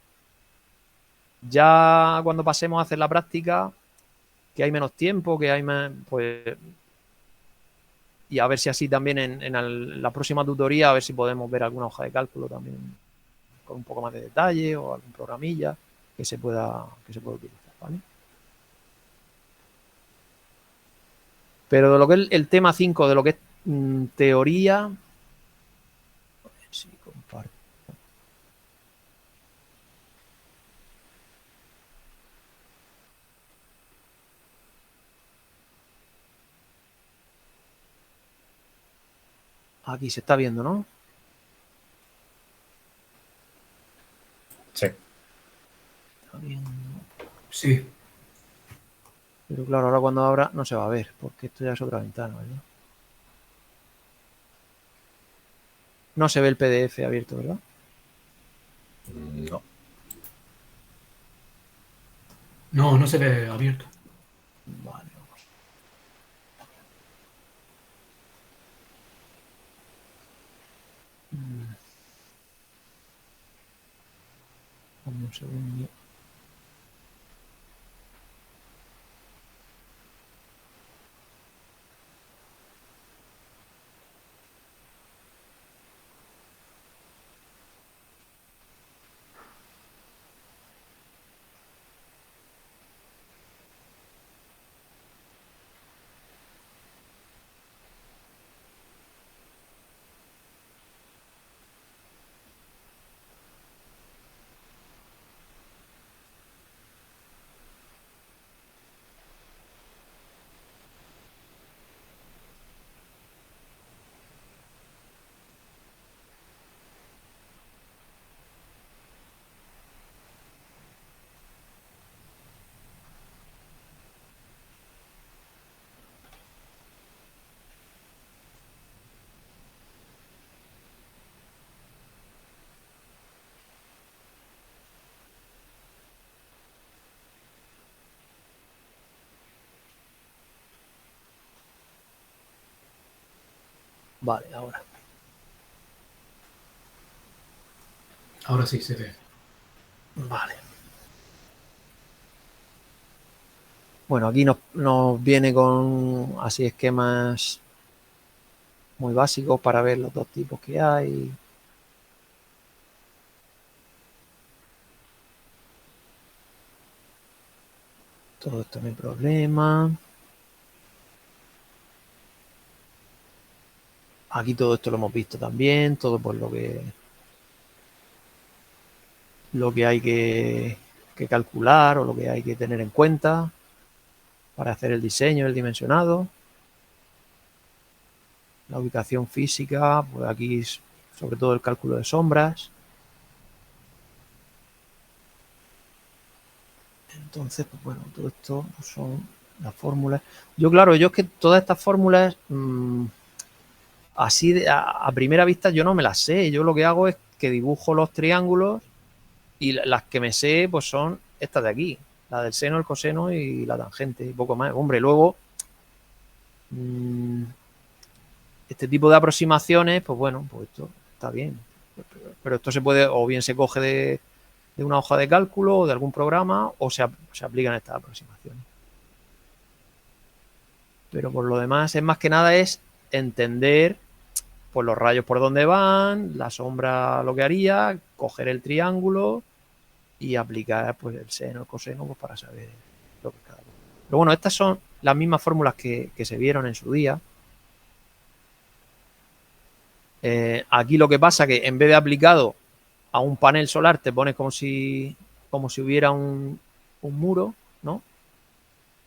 Ya cuando pasemos a hacer la práctica, que hay menos tiempo, que hay más, pues... Y a ver si así también en la próxima tutoría, a ver si podemos ver alguna hoja de cálculo también con un poco más de detalle o algún programilla que se pueda utilizar, ¿vale? Pero de lo que es el tema 5, de lo que es teoría... A ver si comparto. Aquí se está viendo, ¿no? Sí. Está viendo. Sí. Pero claro, ahora cuando abra no se va a ver, porque esto ya es otra ventana, ¿verdad? No se ve el PDF abierto, ¿verdad? No. No, no se ve abierto. Vale. Dame un segundo. Vale, ahora. Ahora sí se ve. Vale. Bueno, aquí nos viene con así esquemas muy básicos para ver los dos tipos que hay. Todo esto no hay problema. Aquí todo esto lo hemos visto también, todo por lo que hay que calcular o lo que hay que tener en cuenta para hacer el diseño, el dimensionado. La ubicación física, pues aquí sobre todo el cálculo de sombras. Entonces, pues bueno, todo esto son las fórmulas. Yo es que todas estas fórmulas, así a primera vista yo no me las sé. Yo lo que hago es que dibujo los triángulos y las que me sé pues son estas de aquí. La del seno, el coseno y la tangente y poco más. Hombre, luego este tipo de aproximaciones, pues bueno, pues esto está bien. Pero esto se puede, o bien se coge de una hoja de cálculo o de algún programa o se aplican estas aproximaciones. Pero por lo demás, es más que nada es entender pues los rayos por dónde van, la sombra lo que haría, coger el triángulo y aplicar pues el seno, el coseno, pues para saber lo que es cada uno. Pero bueno, estas son las mismas fórmulas que se vieron en su día. Aquí lo que pasa que en vez de aplicado a un panel solar te pones como si hubiera un muro, ¿no?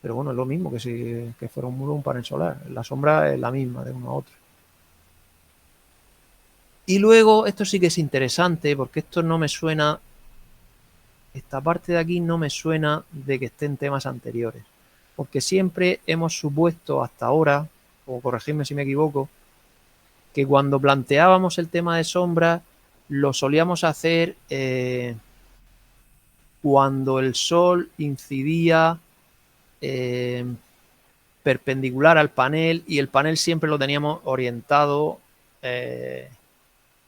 Pero bueno, es lo mismo que si fuera un muro o un panel solar. La sombra es la misma de uno a otro. Y luego, esto sí que es interesante porque esto no me suena, esta parte de aquí no me suena de que esté en temas anteriores. Porque siempre hemos supuesto hasta ahora, o corregidme si me equivoco, que cuando planteábamos el tema de sombras lo solíamos hacer cuando el sol incidía perpendicular al panel y el panel siempre lo teníamos orientado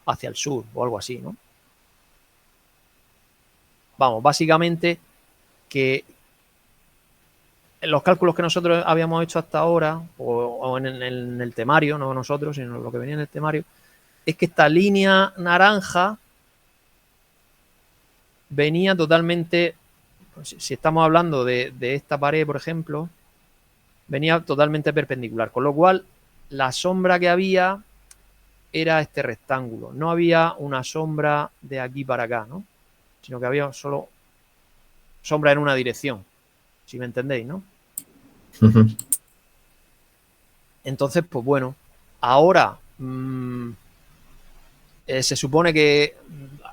hacia el sur o algo así, ¿no? Vamos, básicamente que los cálculos que nosotros habíamos hecho hasta ahora, o en el temario, no nosotros, sino lo que venía en el temario, es que esta línea naranja venía totalmente, pues, si estamos hablando de esta pared, por ejemplo, venía totalmente perpendicular, con lo cual la sombra que había era este rectángulo. No había una sombra de aquí para acá, ¿no? Sino que había solo sombra en una dirección, si me entendéis, ¿no? Entonces, pues bueno, ahora se supone que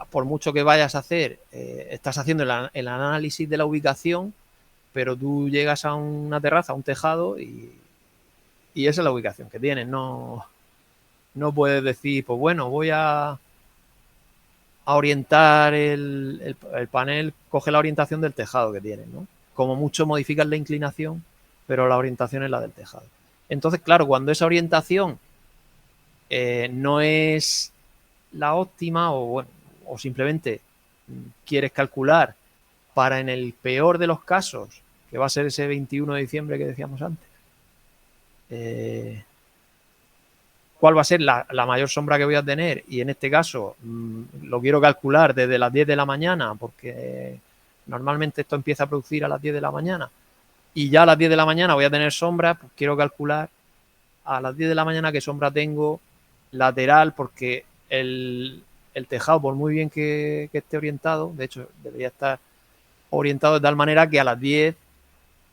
por mucho que vayas a hacer, estás haciendo el análisis de la ubicación, pero tú llegas a una terraza, a un tejado y esa es la ubicación que tienes. No puedes decir, pues bueno, voy a orientar el panel, coge la orientación del tejado que tienes, ¿no? Como mucho modificas la inclinación, pero la orientación es la del tejado. Entonces, claro, cuando esa orientación no es la óptima o simplemente quieres calcular para, en el peor de los casos, que va a ser ese 21 de diciembre que decíamos antes, cuál va a ser la mayor sombra que voy a tener, y en este caso lo quiero calcular desde las 10 de la mañana, porque normalmente esto empieza a producir a las 10 de la mañana, y ya a las 10 de la mañana voy a tener sombra, pues quiero calcular a las 10 de la mañana qué sombra tengo lateral, porque el tejado, por muy bien que esté orientado, de hecho debería estar orientado de tal manera que a las 10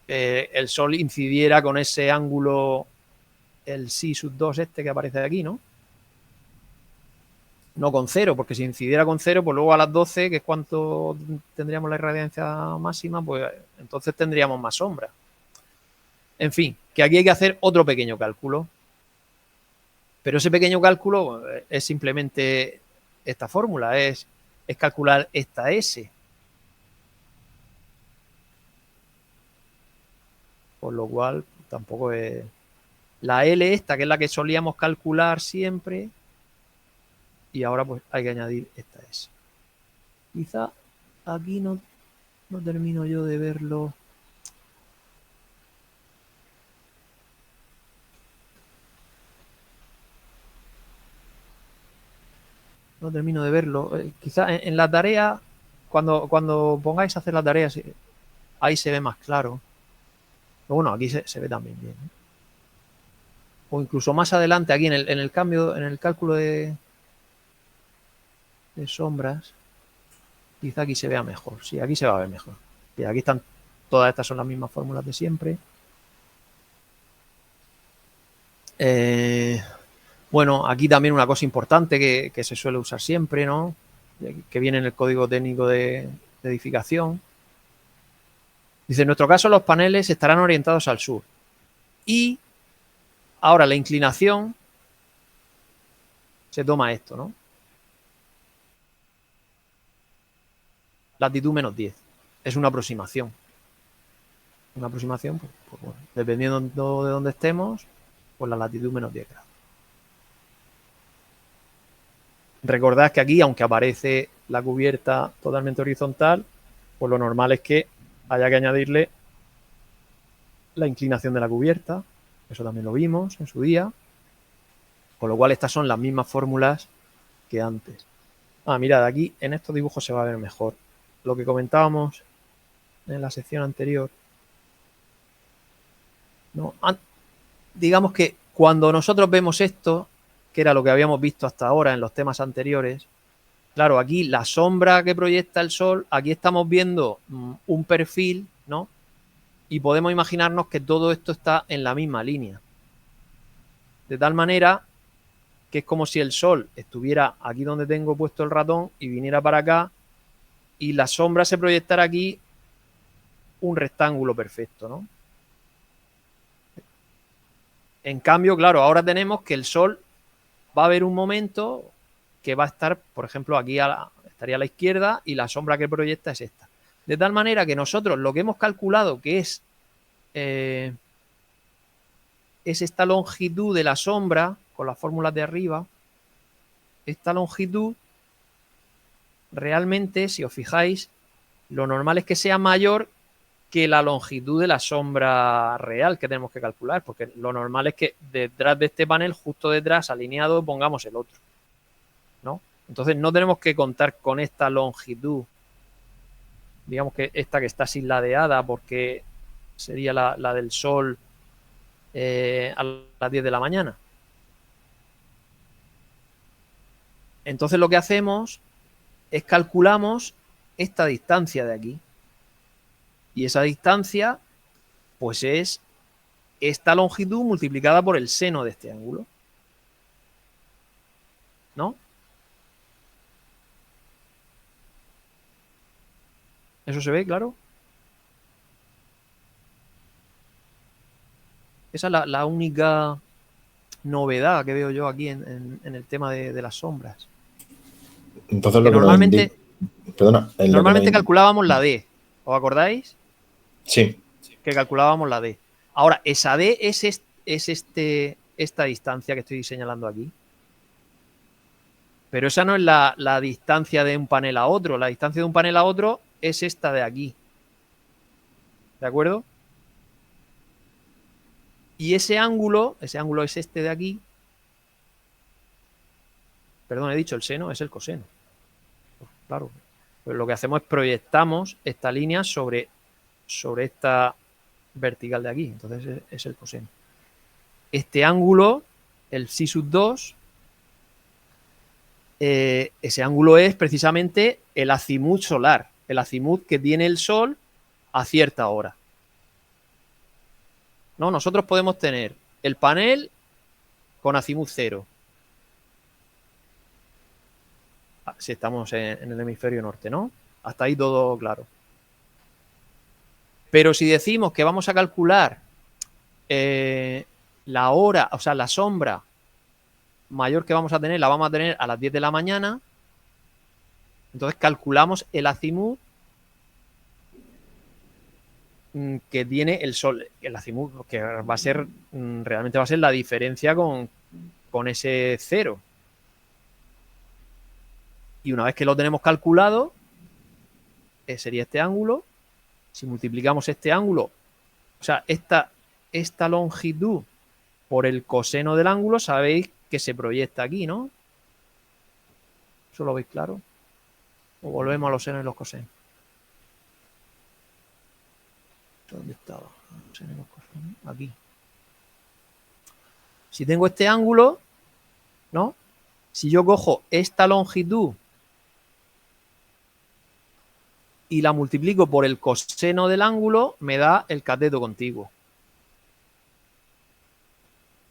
el sol incidiera con ese ángulo, el psi sub 2 este que aparece aquí, ¿no? No con 0, porque si incidiera con 0, pues luego a las 12, que es cuánto tendríamos la irradiancia máxima, pues entonces tendríamos más sombra. En fin, que aquí hay que hacer otro pequeño cálculo. Pero ese pequeño cálculo es simplemente esta fórmula, es calcular esta S. Por lo cual tampoco es... La L esta, que es la que solíamos calcular siempre, y ahora pues hay que añadir esta S. Quizá aquí no termino yo de verlo. No termino de verlo. Quizá en la tarea, cuando pongáis a hacer la tarea, ahí se ve más claro. Pero bueno, aquí se ve también bien, ¿eh? O incluso más adelante, aquí en el cambio, en el cálculo de sombras, quizá aquí se vea mejor. Sí, aquí se va a ver mejor. Y aquí están, todas estas son las mismas fórmulas de siempre. Bueno, aquí también una cosa importante que se suele usar siempre, ¿no? Que viene en el código técnico de edificación. Dice, en nuestro caso los paneles estarán orientados al sur. Y ahora la inclinación se toma esto, ¿no? Latitud menos 10. Es una aproximación. Una aproximación, pues bueno, dependiendo de dónde estemos, pues la latitud menos 10 grados. Recordad que aquí, aunque aparece la cubierta totalmente horizontal, pues lo normal es que haya que añadirle la inclinación de la cubierta. Eso también lo vimos en su día. Con lo cual estas son las mismas fórmulas que antes. Mirad, aquí en estos dibujos se va a ver mejor. Lo que comentábamos en la sección anterior. ¿No? Digamos que cuando nosotros vemos esto, que era lo que habíamos visto hasta ahora en los temas anteriores, claro, aquí la sombra que proyecta el sol, aquí estamos viendo un perfil, ¿no? Y podemos imaginarnos que todo esto está en la misma línea. De tal manera que es como si el sol estuviera aquí donde tengo puesto el ratón y viniera para acá y la sombra se proyectara aquí un rectángulo perfecto, ¿no? En cambio, claro, ahora tenemos que el sol va a haber un momento que va a estar, por ejemplo, aquí estaría a la izquierda y la sombra que proyecta es esta. De tal manera que nosotros lo que hemos calculado, que es esta longitud de la sombra, con las fórmulas de arriba, esta longitud, realmente, si os fijáis, lo normal es que sea mayor que la longitud de la sombra real que tenemos que calcular, porque lo normal es que detrás de este panel, justo detrás, alineado, pongamos el otro, ¿no? Entonces no tenemos que contar con esta longitud, digamos que esta que está sin ladeada, porque sería la del sol a las 10 de la mañana. Entonces lo que hacemos es calculamos esta distancia de aquí. Y esa distancia, pues es esta longitud multiplicada por el seno de este ángulo. ¿No? ¿Eso se ve, claro? Esa es la única novedad que veo yo aquí en el tema de las sombras. Entonces, Que lo que normalmente perdona, normalmente calculábamos la D. ¿Os acordáis? Sí. Que calculábamos la D. Ahora, esa D es esta distancia que estoy señalando aquí. Pero esa no es la distancia de un panel a otro. La distancia de un panel a otro es esta de aquí. ¿De acuerdo? Y ese ángulo es este de aquí. Perdón, he dicho el seno, es el coseno. Claro. Pues lo que hacemos es proyectamos esta línea sobre esta vertical de aquí. Entonces es el coseno. Este ángulo, el psi sub 2, ese ángulo es precisamente el azimut solar. El azimut que tiene el Sol a cierta hora. ¿No? Nosotros podemos tener el panel con azimut 0. Si estamos en el hemisferio norte, ¿no? Hasta ahí todo claro. Pero si decimos que vamos a calcular la hora, o sea, la sombra mayor que vamos a tener, la vamos a tener a las 10 de la mañana, entonces calculamos el azimut que tiene el Sol, el azimut que va a ser, realmente va a ser la diferencia con ese 0. Y una vez que lo tenemos calculado, sería este ángulo. Si multiplicamos este ángulo, o sea, esta longitud por el coseno del ángulo, sabéis que se proyecta aquí, ¿no? ¿Eso lo veis claro? O volvemos a los senos y los cosenos. ¿Dónde estaba? Aquí. Si tengo este ángulo, ¿no? Si yo cojo esta longitud y la multiplico por el coseno del ángulo, me da el cateto contiguo.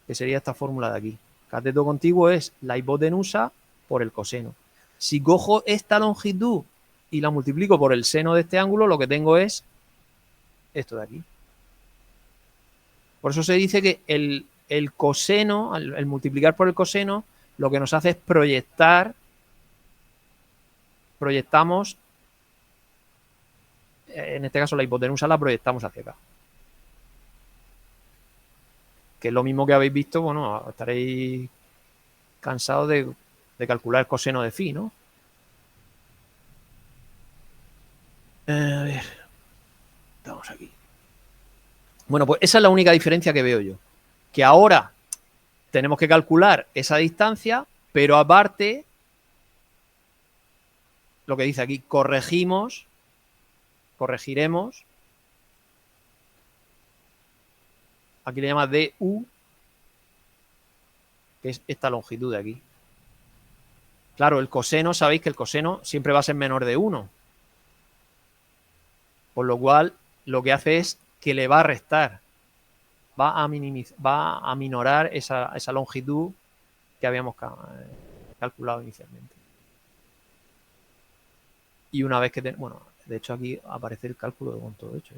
Que sería esta fórmula de aquí. Cateto contiguo es la hipotenusa por el coseno. Si cojo esta longitud y la multiplico por el seno de este ángulo, lo que tengo es esto de aquí. Por eso se dice que el coseno, el multiplicar por el coseno, lo que nos hace es proyectamos, en este caso la hipotenusa la proyectamos hacia acá. Que es lo mismo que habéis visto, bueno, estaréis cansados de calcular el coseno de phi, ¿no? A ver, estamos aquí. Bueno, pues esa es la única diferencia que veo yo. Que ahora tenemos que calcular esa distancia, pero aparte, lo que dice aquí, corregiremos, aquí le llama DU, que es esta longitud de aquí. Claro, el coseno, sabéis que el coseno siempre va a ser menor de 1. Por lo cual, lo que hace es que le va a restar. Va a minorar esa longitud que habíamos calculado inicialmente. Y una vez que... bueno, de hecho aquí aparece el cálculo con todo hecho.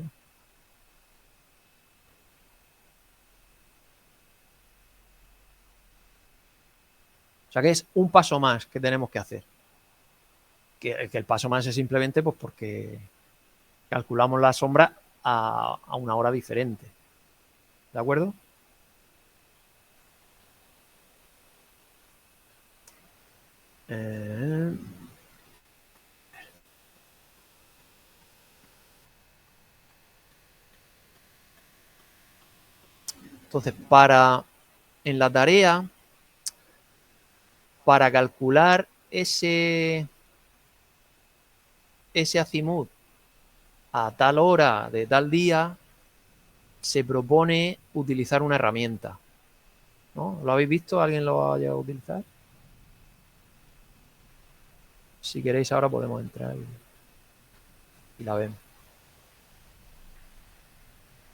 O sea que es un paso más que tenemos que hacer. Que el paso más es simplemente pues porque calculamos la sombra a una hora diferente. ¿De acuerdo? Entonces, en la tarea, para calcular ese azimut a tal hora de tal día, se propone utilizar una herramienta, ¿no? ¿Lo habéis visto? ¿Alguien lo haya utilizado? Si queréis ahora podemos entrar y la vemos.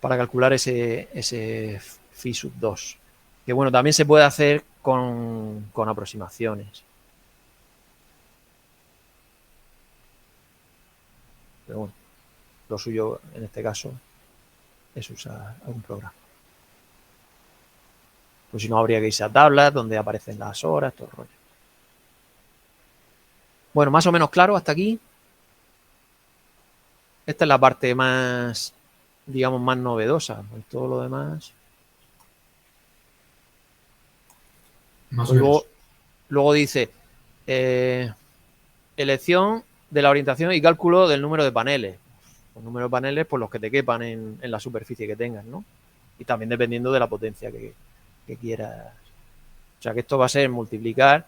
Para calcular ese phi sub 2. Que bueno, también se puede hacer con aproximaciones. Pero bueno, lo suyo en este caso es usar algún programa. Pues si no, habría que irse a tablas donde aparecen las horas, todo el rollo. Bueno, más o menos claro hasta aquí. Esta es la parte más, digamos, más novedosa. Pues todo lo demás. Más o Pues menos. luego dice elección de la orientación y cálculo del número de paneles. Los números de paneles, pues los que te quepan en la superficie que tengas, ¿no? Y también dependiendo de la potencia que quieras. O sea que esto va a ser multiplicar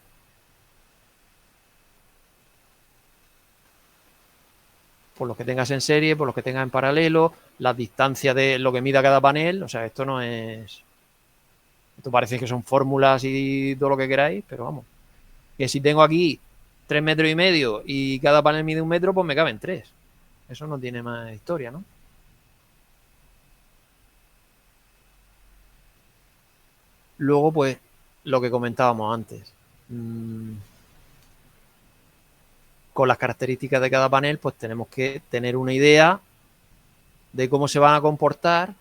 por los que tengas en serie, por los que tengas en paralelo, las distancias de lo que mida cada panel. O sea, esto no es... Esto parece que son fórmulas y todo lo que queráis, pero vamos. Que si tengo aquí 3,5 metros y cada panel mide 1 metro, pues me caben 3. Eso no tiene más historia, ¿no? Luego, pues, lo que comentábamos antes. Con las características de cada panel, pues tenemos que tener una idea de cómo se van a comportar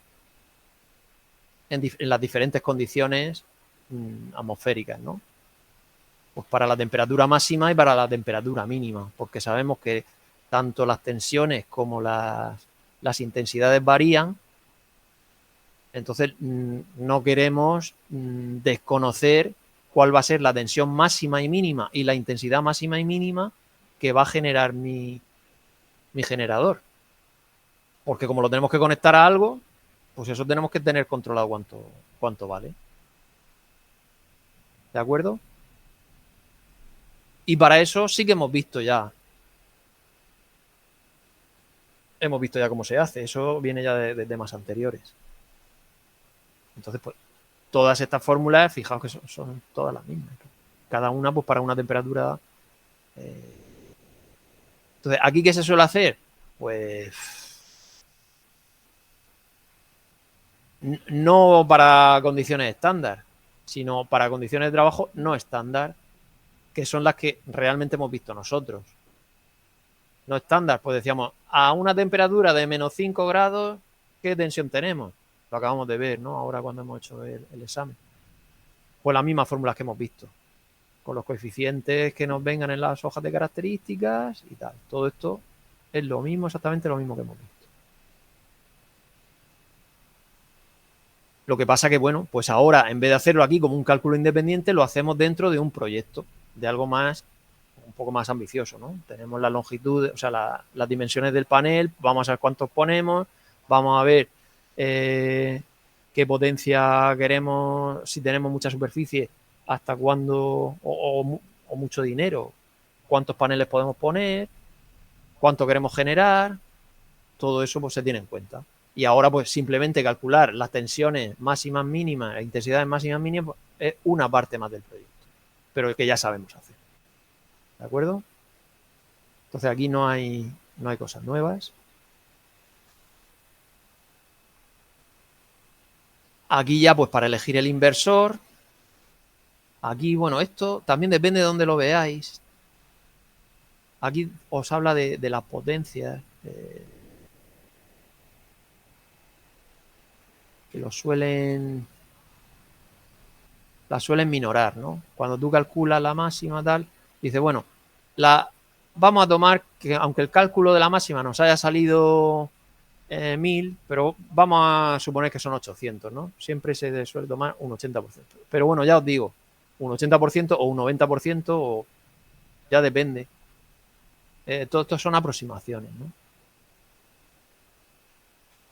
en las diferentes condiciones atmosféricas, ¿no? Pues para la temperatura máxima y para la temperatura mínima, porque sabemos que tanto las tensiones como las intensidades varían. Entonces, no queremos desconocer cuál va a ser la tensión máxima y mínima y la intensidad máxima y mínima que va a generar mi generador. Porque como lo tenemos que conectar a algo, pues eso tenemos que tener controlado cuánto vale. ¿De acuerdo? Y para eso sí que hemos visto ya cómo se hace. Eso viene ya de temas anteriores. Entonces, pues, todas estas fórmulas, fijaos que son todas las mismas. Cada una, pues, para una temperatura. Entonces, ¿aquí qué se suele hacer? Pues no para condiciones estándar, sino para condiciones de trabajo no estándar, que son las que realmente hemos visto nosotros. No estándar, pues decíamos, a una temperatura de menos 5 grados, ¿qué tensión tenemos? Lo acabamos de ver, ¿no? Ahora cuando hemos hecho el examen. Pues las mismas fórmulas que hemos visto, con los coeficientes que nos vengan en las hojas de características y tal. Todo esto es lo mismo, exactamente lo mismo que hemos visto. Lo que pasa que, bueno, pues ahora, en vez de hacerlo aquí como un cálculo independiente, lo hacemos dentro de un proyecto, de algo más, un poco más ambicioso, ¿no? Tenemos la longitud, o sea, las dimensiones del panel, vamos a ver cuántos ponemos, vamos a ver qué potencia queremos, si tenemos mucha superficie, hasta cuándo, o mucho dinero, cuántos paneles podemos poner, cuánto queremos generar, todo eso pues se tiene en cuenta. Y ahora pues simplemente calcular las tensiones máximas mínimas, las intensidades máximas mínimas, pues, es una parte más del proyecto, pero que ya sabemos hacer. ¿De acuerdo? Entonces aquí no hay cosas nuevas. Aquí ya pues para elegir el inversor. Aquí, bueno, esto también depende de dónde lo veáis. Aquí os habla de las potencias. Que las suelen minorar, ¿no? Cuando tú calculas la máxima tal, dice, bueno, vamos a tomar que aunque el cálculo de la máxima nos haya salido 1000, pero vamos a suponer que son 800, ¿no? Siempre se suele tomar un 80%. Pero bueno, ya os digo, un 80% o un 90%, o ya depende. Todo esto son aproximaciones, ¿no?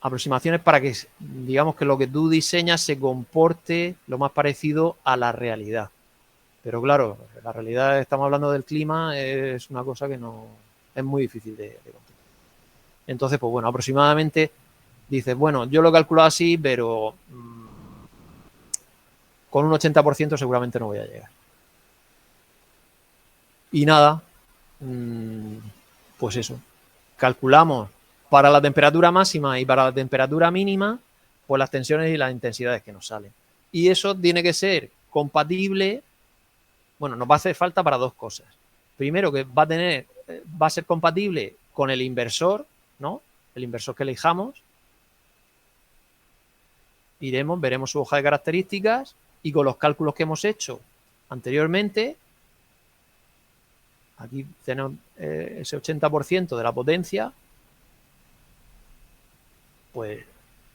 Aproximaciones para que, digamos, que lo que tú diseñas se comporte lo más parecido a la realidad. Pero claro, la realidad, estamos hablando del clima, es una cosa que no es muy difícil de controlar. Entonces, pues bueno, aproximadamente dices, bueno, yo lo he calculado así, pero con un 80% seguramente no voy a llegar. Y nada, pues eso, calculamos para la temperatura máxima y para la temperatura mínima, pues las tensiones y las intensidades que nos salen. Y eso tiene que ser compatible, bueno, nos va a hacer falta para dos cosas. Primero, que va a ser compatible con el inversor, ¿no? El inversor que elijamos. Veremos su hoja de características y con los cálculos que hemos hecho anteriormente, aquí tenemos ese 80% de la potencia, pues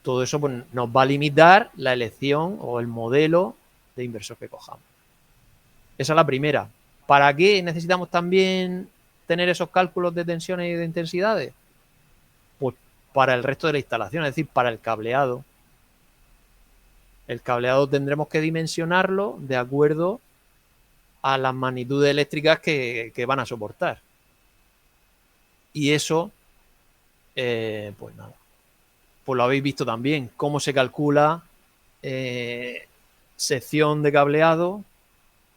todo eso pues, nos va a limitar la elección o el modelo de inversor que cojamos. Esa es la primera. ¿Para qué necesitamos también tener esos cálculos de tensiones y de intensidades? Pues para el resto de la instalación, es decir, para el cableado. El cableado tendremos que dimensionarlo de acuerdo a las magnitudes eléctricas que van a soportar. Y eso, pues nada, pues lo habéis visto también, cómo se calcula sección de cableado,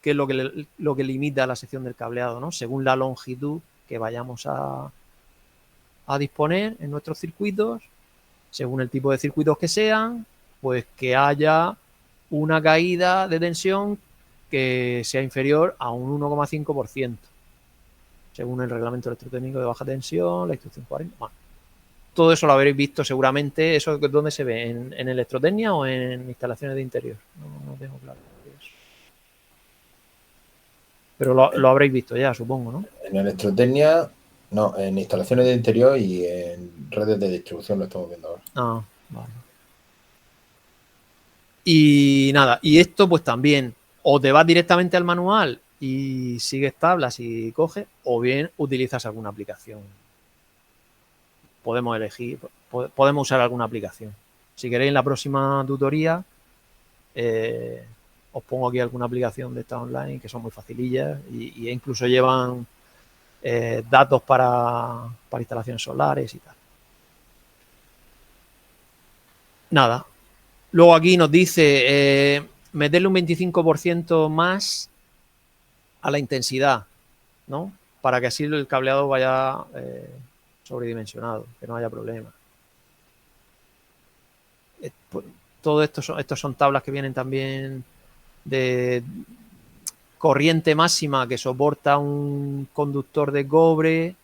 que es lo que limita la sección del cableado, ¿no? Según la longitud que vayamos a disponer en nuestros circuitos, según el tipo de circuitos que sean, pues que haya una caída de tensión que sea inferior a un 1,5%, según el reglamento electrotécnico de baja tensión, la instrucción 40. Bueno, todo eso lo habréis visto seguramente. ¿Eso dónde se ve? ¿En electrotecnia o en instalaciones de interior? No tengo claro. Pero lo habréis visto ya, supongo, ¿no? En electrotecnia, no, en instalaciones de interior y en redes de distribución lo estamos viendo ahora. Ah, vale. Y nada, y esto pues también o te vas directamente al manual y sigues tablas y coges, o bien utilizas alguna aplicación. Podemos elegir, podemos usar alguna aplicación. Si queréis en la próxima tutoría os pongo aquí alguna aplicación de estas online que son muy facilillas y incluso llevan datos para instalaciones solares y tal. Nada. Luego aquí nos dice meterle un 25% más a la intensidad, ¿no? Para que así el cableado vaya sobredimensionado, que no haya problema. Todo estos son tablas que vienen también de corriente máxima que soporta un conductor de cobre,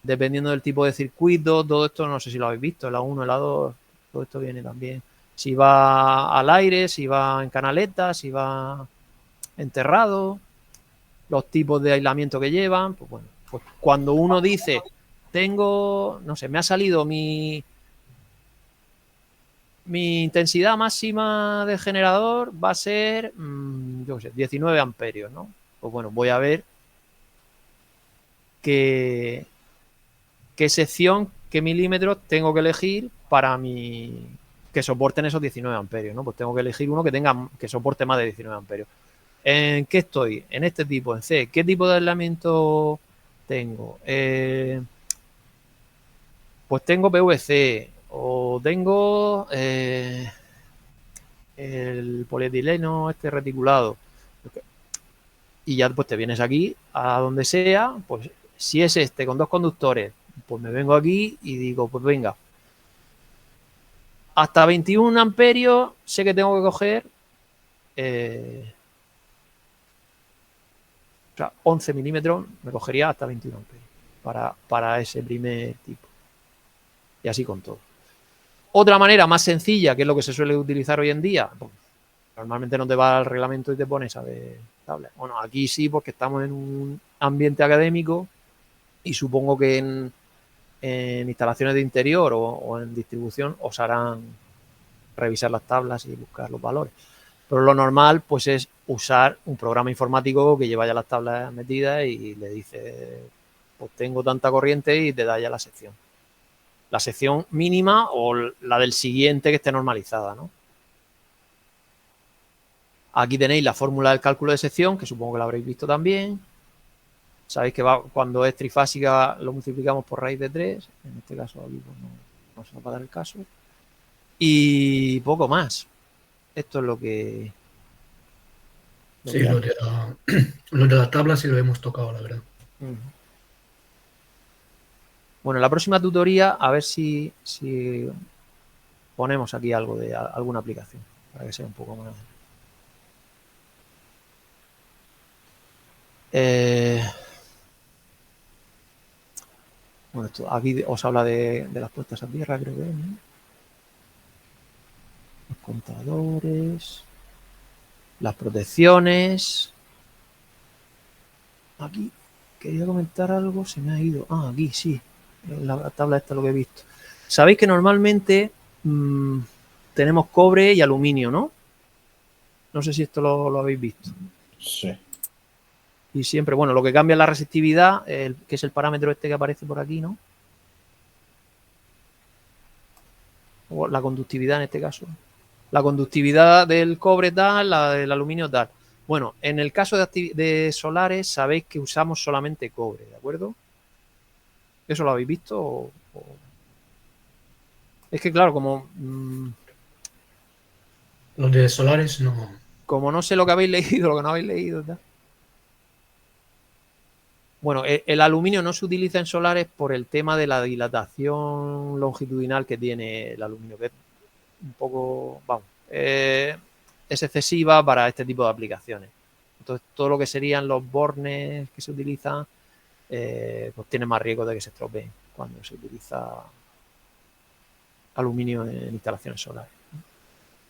dependiendo del tipo de circuito. Todo esto no sé si lo habéis visto, la 1, la 2, todo esto viene también. Si va al aire, si va en canaleta, si va enterrado, los tipos de aislamiento que llevan. Pues bueno, pues cuando uno dice, tengo, no sé, me ha salido mi intensidad máxima de generador va a ser, yo qué sé, 19 amperios, ¿no? Pues bueno, voy a ver qué sección, qué milímetros tengo que elegir para que soporten esos 19 amperios, ¿no? Pues tengo que elegir uno que soporte más de 19 amperios. ¿En qué estoy? En este tipo, en C. ¿Qué tipo de aislamiento tengo? Pues tengo PVC o tengo el polietileno reticulado. Y ya pues te vienes aquí a donde sea, pues si es con 2 conductores, pues me vengo aquí y digo, pues venga, hasta 21 amperios sé que tengo que coger 11 milímetros, me cogería hasta 21 amperios para ese primer tipo. Y así con todo. Otra manera más sencilla, que es lo que se suele utilizar hoy en día, pues, normalmente no te vas al reglamento y te pones a ver tablas. Bueno, aquí sí, porque estamos en un ambiente académico y supongo que en instalaciones de interior o en distribución os harán revisar las tablas y buscar los valores. Pero lo normal pues es usar un programa informático que lleva ya las tablas metidas y le dice, pues tengo tanta corriente y te da ya la sección. La sección mínima o la del siguiente que esté normalizada, ¿no? Aquí tenéis la fórmula del cálculo de sección, que supongo que la habréis visto también. Sabéis que cuando es trifásica lo multiplicamos por raíz de 3. En este caso aquí pues no se nos va a dar el caso. Y poco más. Esto es lo que... Sí, lo de la tabla sí lo hemos tocado, la verdad. Bueno, en la próxima tutoría a ver si ponemos aquí algo de alguna aplicación para que sea un poco más. Bueno, esto, aquí os habla de las puestas a tierra, creo que es, ¿no? Los contadores, las protecciones. Aquí quería comentar algo, se me ha ido. Ah, aquí sí, en la tabla esta lo que he visto. Sabéis que normalmente tenemos cobre y aluminio, ¿no? No sé si esto lo habéis visto. Sí. Y siempre, bueno, lo que cambia es la resistividad, que es el parámetro este que aparece por aquí, ¿no? O la conductividad en este caso. La conductividad del cobre tal, la del aluminio tal. Bueno, en el caso de solares sabéis que usamos solamente cobre, ¿de acuerdo? ¿Eso lo habéis visto? Es que claro, como... Los de solares no. Como no sé lo que habéis leído, lo que no habéis leído, tal. Bueno, el aluminio no se utiliza en solares por el tema de la dilatación longitudinal que tiene el aluminio, que es un poco, vamos, es excesiva para este tipo de aplicaciones. Entonces, todo lo que serían los bornes que se utilizan, pues tiene más riesgo de que se estropeen cuando se utiliza aluminio en instalaciones solares.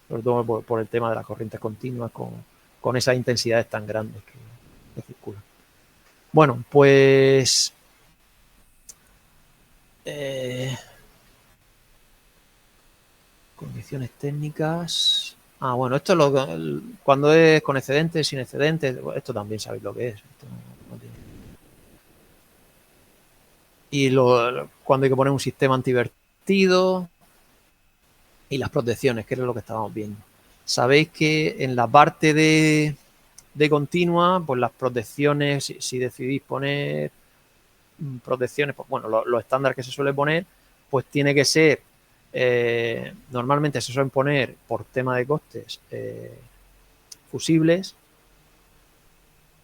Sobre todo por el tema de las corrientes continuas con esas intensidades tan grandes que circulan. Bueno, pues condiciones técnicas. Ah, bueno, esto es cuando es con excedentes, sin excedentes, esto también sabéis lo que es. Esto no tiene... Y cuando hay que poner un sistema antivertido y las protecciones, que es lo que estábamos viendo. Sabéis que en la parte de continua, pues las protecciones, si decidís poner protecciones, pues bueno, los estándares que se suele poner, pues tiene que ser, normalmente se suelen poner por tema de costes fusibles,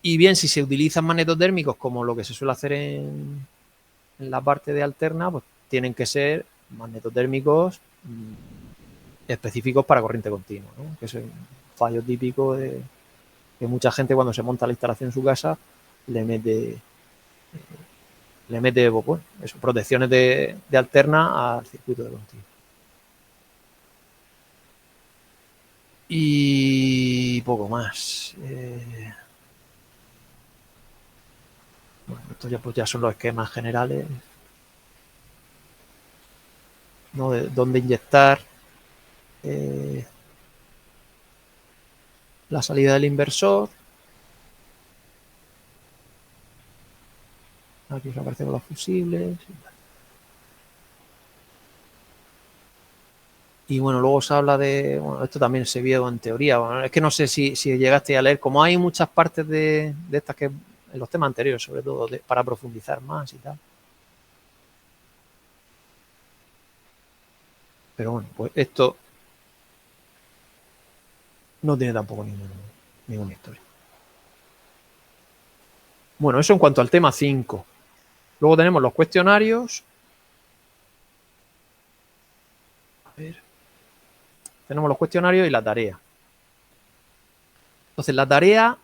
y bien si se utilizan magnetotérmicos como lo que se suele hacer en la parte de alterna, pues tienen que ser magnetotérmicos específicos para corriente continua, ¿no? Que es un fallo típico de que mucha gente cuando se monta la instalación en su casa le mete bueno, eso, protecciones de alterna al circuito de continuo. Y poco más. Bueno, estos ya son los esquemas generales, ¿no? De dónde inyectar la salida del inversor. Aquí os aparecen los fusibles. Y bueno, luego se habla de... Bueno, esto también se vio en teoría. Bueno, es que no sé si llegaste a leer. Como hay muchas partes de estas que... En los temas anteriores, sobre todo, para profundizar más y tal. Pero bueno, pues esto no tiene tampoco ninguna historia. Bueno, eso en cuanto al tema 5. Luego tenemos los cuestionarios. A ver. Tenemos los cuestionarios y la tarea. Entonces, la tarea,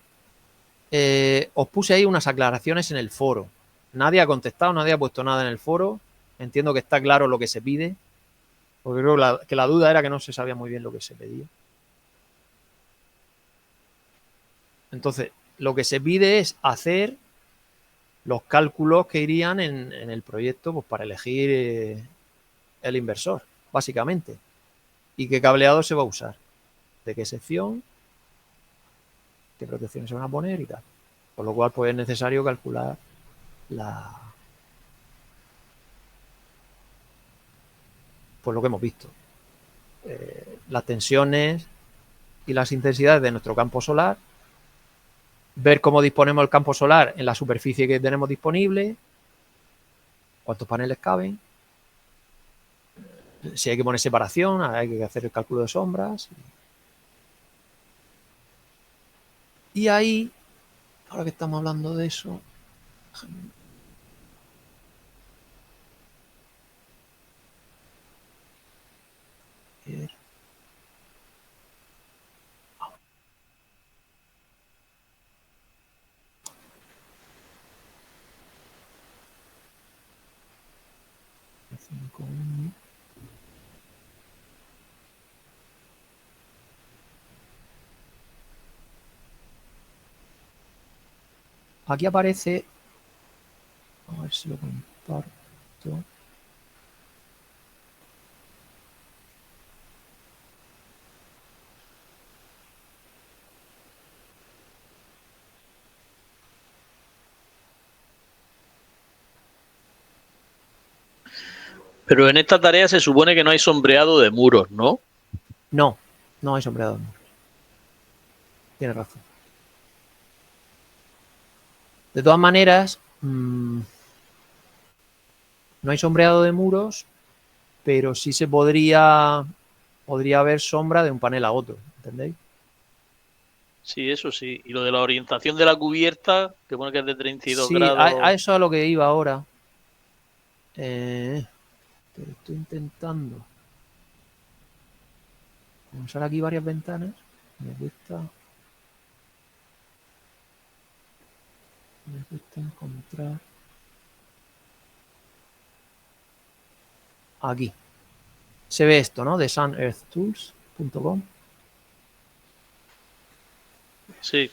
os puse ahí unas aclaraciones en el foro. Nadie ha contestado, nadie ha puesto nada en el foro. Entiendo que está claro lo que se pide. Porque creo que la duda era que no se sabía muy bien lo que se pedía. Entonces, lo que se pide es hacer los cálculos que irían en el proyecto, pues, para elegir el inversor, básicamente. Y qué cableado se va a usar. De qué sección, qué protecciones se van a poner y tal. Por lo cual, pues, es necesario calcular pues lo que hemos visto. Las tensiones y las intensidades de nuestro campo solar, ver cómo disponemos el campo solar en la superficie que tenemos disponible, cuántos paneles caben, Si hay que poner separación, hay que hacer el cálculo de sombras. Y ahí, ahora que estamos hablando de eso, aquí aparece, a ver si lo comparto. Pero en esta tarea se supone que no hay sombreado de muros, ¿no? No, no hay sombreado de muros. Tienes razón. De todas maneras, no hay sombreado de muros, pero sí se podría haber sombra de un panel a otro, ¿entendéis? Sí, eso sí. Y lo de la orientación de la cubierta, que pone que es de 32 Sí, grados. a eso a lo que iba ahora. Pero estoy intentando. Como sale aquí varias ventanas, me cuesta encontrar. Aquí. Se ve esto, ¿no? De sunearthtools.com. Sí.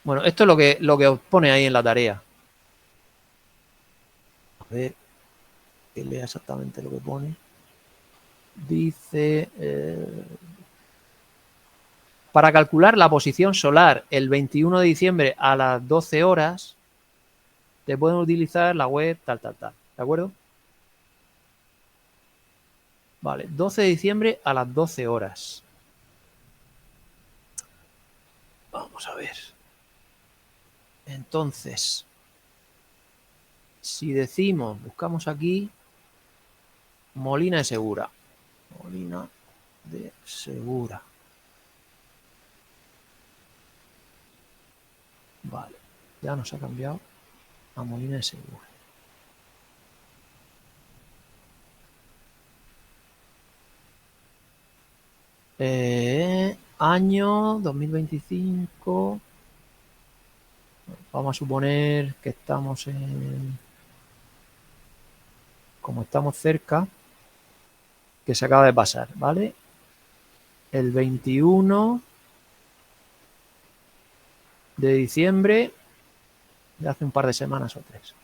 Bueno, esto es lo que os pone ahí en la tarea. A ver, que lea exactamente lo que pone. Dice, para calcular la posición solar el 21 de diciembre a las 12 horas, te pueden utilizar la web tal. ¿De acuerdo? Vale, 12 de diciembre a las 12 horas. Vamos a ver. Entonces, si decimos, buscamos aquí Molina de Segura. Molina de Segura. Vale, ya nos ha cambiado a Molina de Segura. Año 2025. Vamos a suponer que estamos como estamos cerca, que se acaba de pasar, ¿vale? El 21 de diciembre de hace un par de semanas o 3.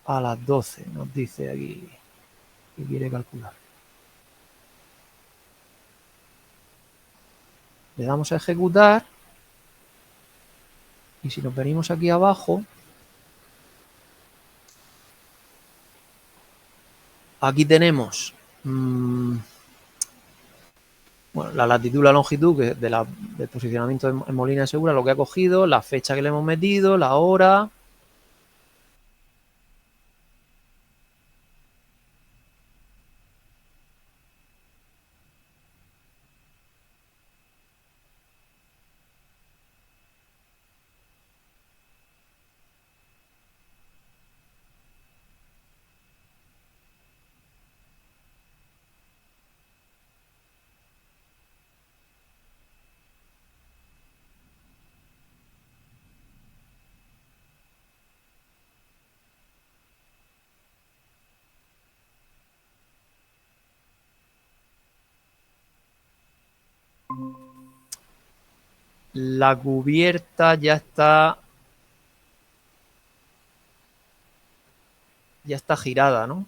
A las 12 nos dice aquí que quiere calcular. Le damos a ejecutar y si nos venimos aquí abajo, aquí tenemos bueno, la latitud y la longitud del posicionamiento en Molina de Segura, lo que ha cogido, la fecha que le hemos metido, la hora. La cubierta ya está girada, ¿no?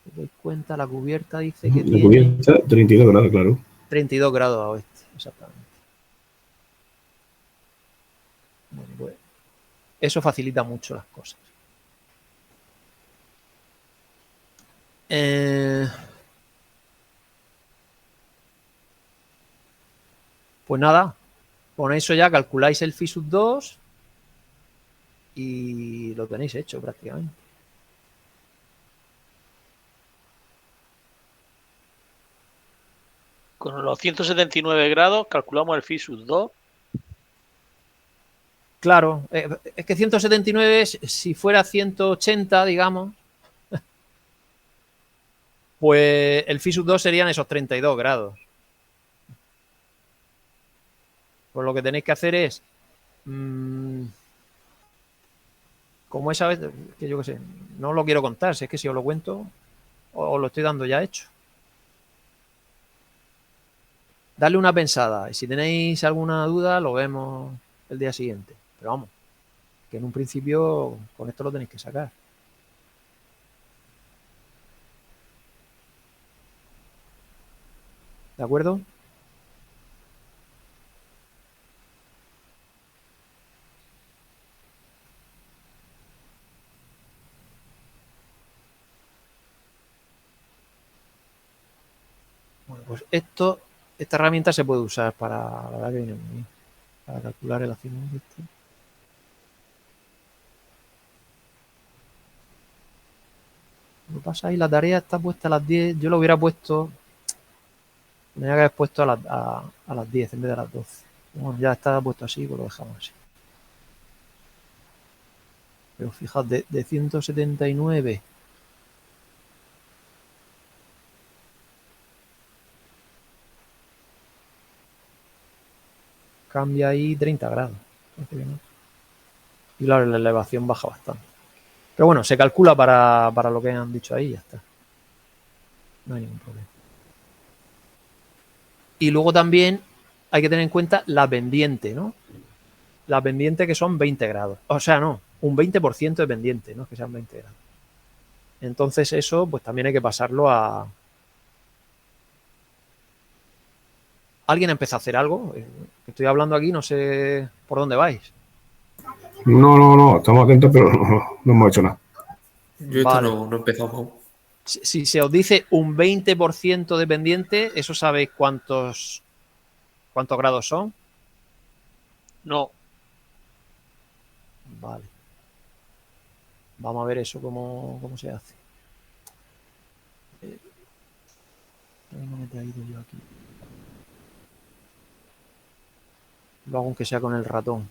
¿Te dais cuenta? La cubierta dice que la cubierta 32 grados, claro. 32 grados a oeste, exactamente. Bueno, pues eso facilita mucho las cosas. Pues nada, con eso ya calculáis el phi sub 2 y lo tenéis hecho prácticamente. Con los 179 grados calculamos el phi sub 2. Claro, es que 179 es, si fuera 180, digamos, pues el phi sub 2 serían esos 32 grados. Pues lo que tenéis que hacer es, como esa vez, que yo qué sé, no lo quiero contar, si es que si os lo cuento, os lo estoy dando ya hecho. Darle una pensada y si tenéis alguna duda lo vemos el día siguiente. Pero vamos, que en un principio con esto lo tenéis que sacar. ¿De acuerdo? Bueno, pues esta herramienta se puede usar para la verdad que viene muy bien, para calcular el accidente de este. Lo que pasa ahí, la tarea está puesta a las 10. Yo lo hubiera puesto. Tenía que haber puesto a las 10 en vez de a las 12. Bueno, ya está puesto así, pues lo dejamos así. Pero fijaos, de 179. Cambia ahí 30 grados. Y claro, la elevación baja bastante. Pero bueno, se calcula para lo que han dicho ahí y ya está. No hay ningún problema. Y luego también hay que tener en cuenta la pendiente, ¿no? La pendiente que son 20 grados. O sea, no, un 20% de pendiente, no es que sean 20 grados. Entonces eso, pues también hay que pasarlo a... ¿Alguien empezó a hacer algo? Estoy hablando aquí, no sé por dónde vais. No, estamos atentos, pero no hemos hecho nada. Yo esto no he empezado aún. Si se os dice un 20% de pendiente, ¿eso sabéis cuántos grados son? No. Vale. Vamos a ver eso cómo se hace. No me he traído yo aquí. Lo hago aunque sea con el ratón.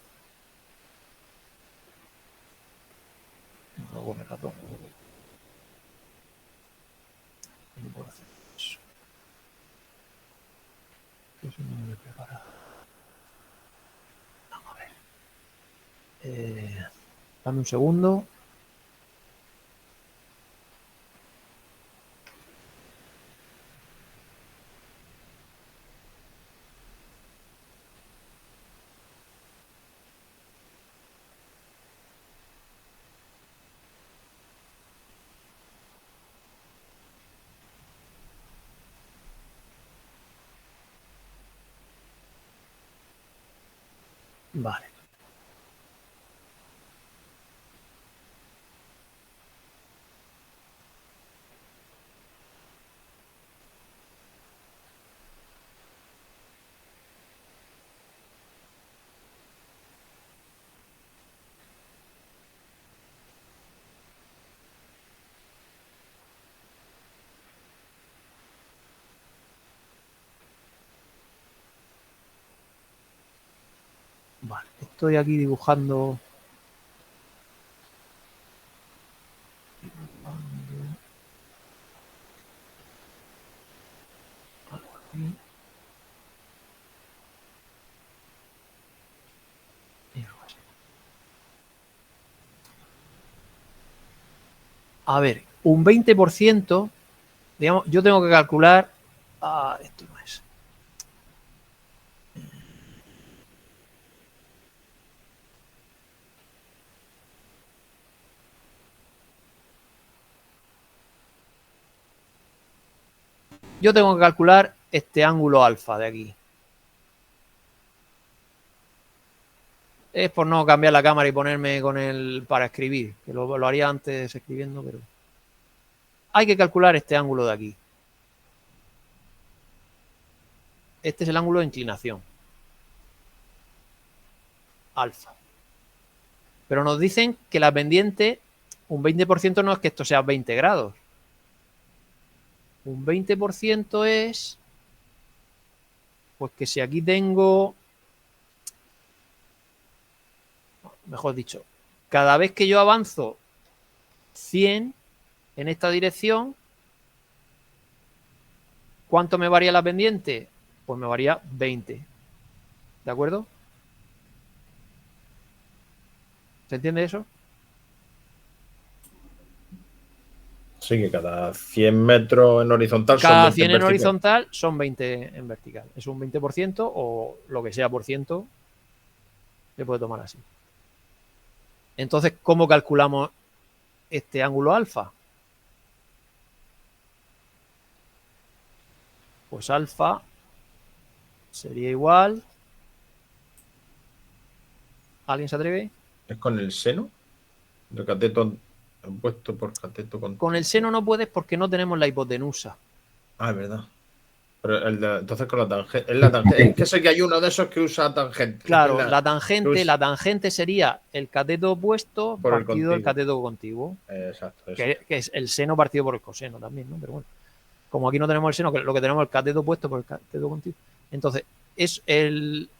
Lo hago con el ratón. No puedo hacer eso. Eso no me he preparado. Vamos a ver. Dame un segundo. Vale. Vale, estoy aquí dibujando. Algo aquí. Y algo así. A ver, un 20%, digamos, yo tengo que calcular. Esto no es. Yo tengo que calcular este ángulo alfa de aquí. Es por no cambiar la cámara y ponerme con el para escribir, que lo haría antes escribiendo, pero hay que calcular este ángulo de aquí. Este es el ángulo de inclinación. Alfa. Pero nos dicen que la pendiente, un 20% no es que esto sea 20 grados. Un 20% es Pues que si aquí tengo, mejor dicho, cada vez que yo avanzo 100 en esta dirección, ¿cuánto me varía la pendiente? Pues me varía 20. ¿De acuerdo? ¿Se entiende eso? Sí, que cada 100 metros en horizontal son Cada 20 100 en vertical. horizontal son 20 en vertical. Es un 20% o lo que sea por ciento. Se puede tomar así. Entonces, ¿cómo calculamos este ángulo alfa? Pues alfa sería igual. ¿Alguien se atreve? ¿Es con el seno? El cateto opuesto por cateto con... Con el seno no puedes porque no tenemos la hipotenusa. Ah, es verdad. Pero entonces con la tangente. Es la tangente. Es que sé que hay uno de esos que usa tangente. Claro, Es la tangente sería el cateto opuesto Por el partido del contiguo. cateto contiguo. Exacto. Eso. Que es el seno partido por el coseno también, ¿no? Pero bueno, como aquí no tenemos el seno, lo que tenemos es el cateto opuesto por el cateto contiguo. Entonces, es el,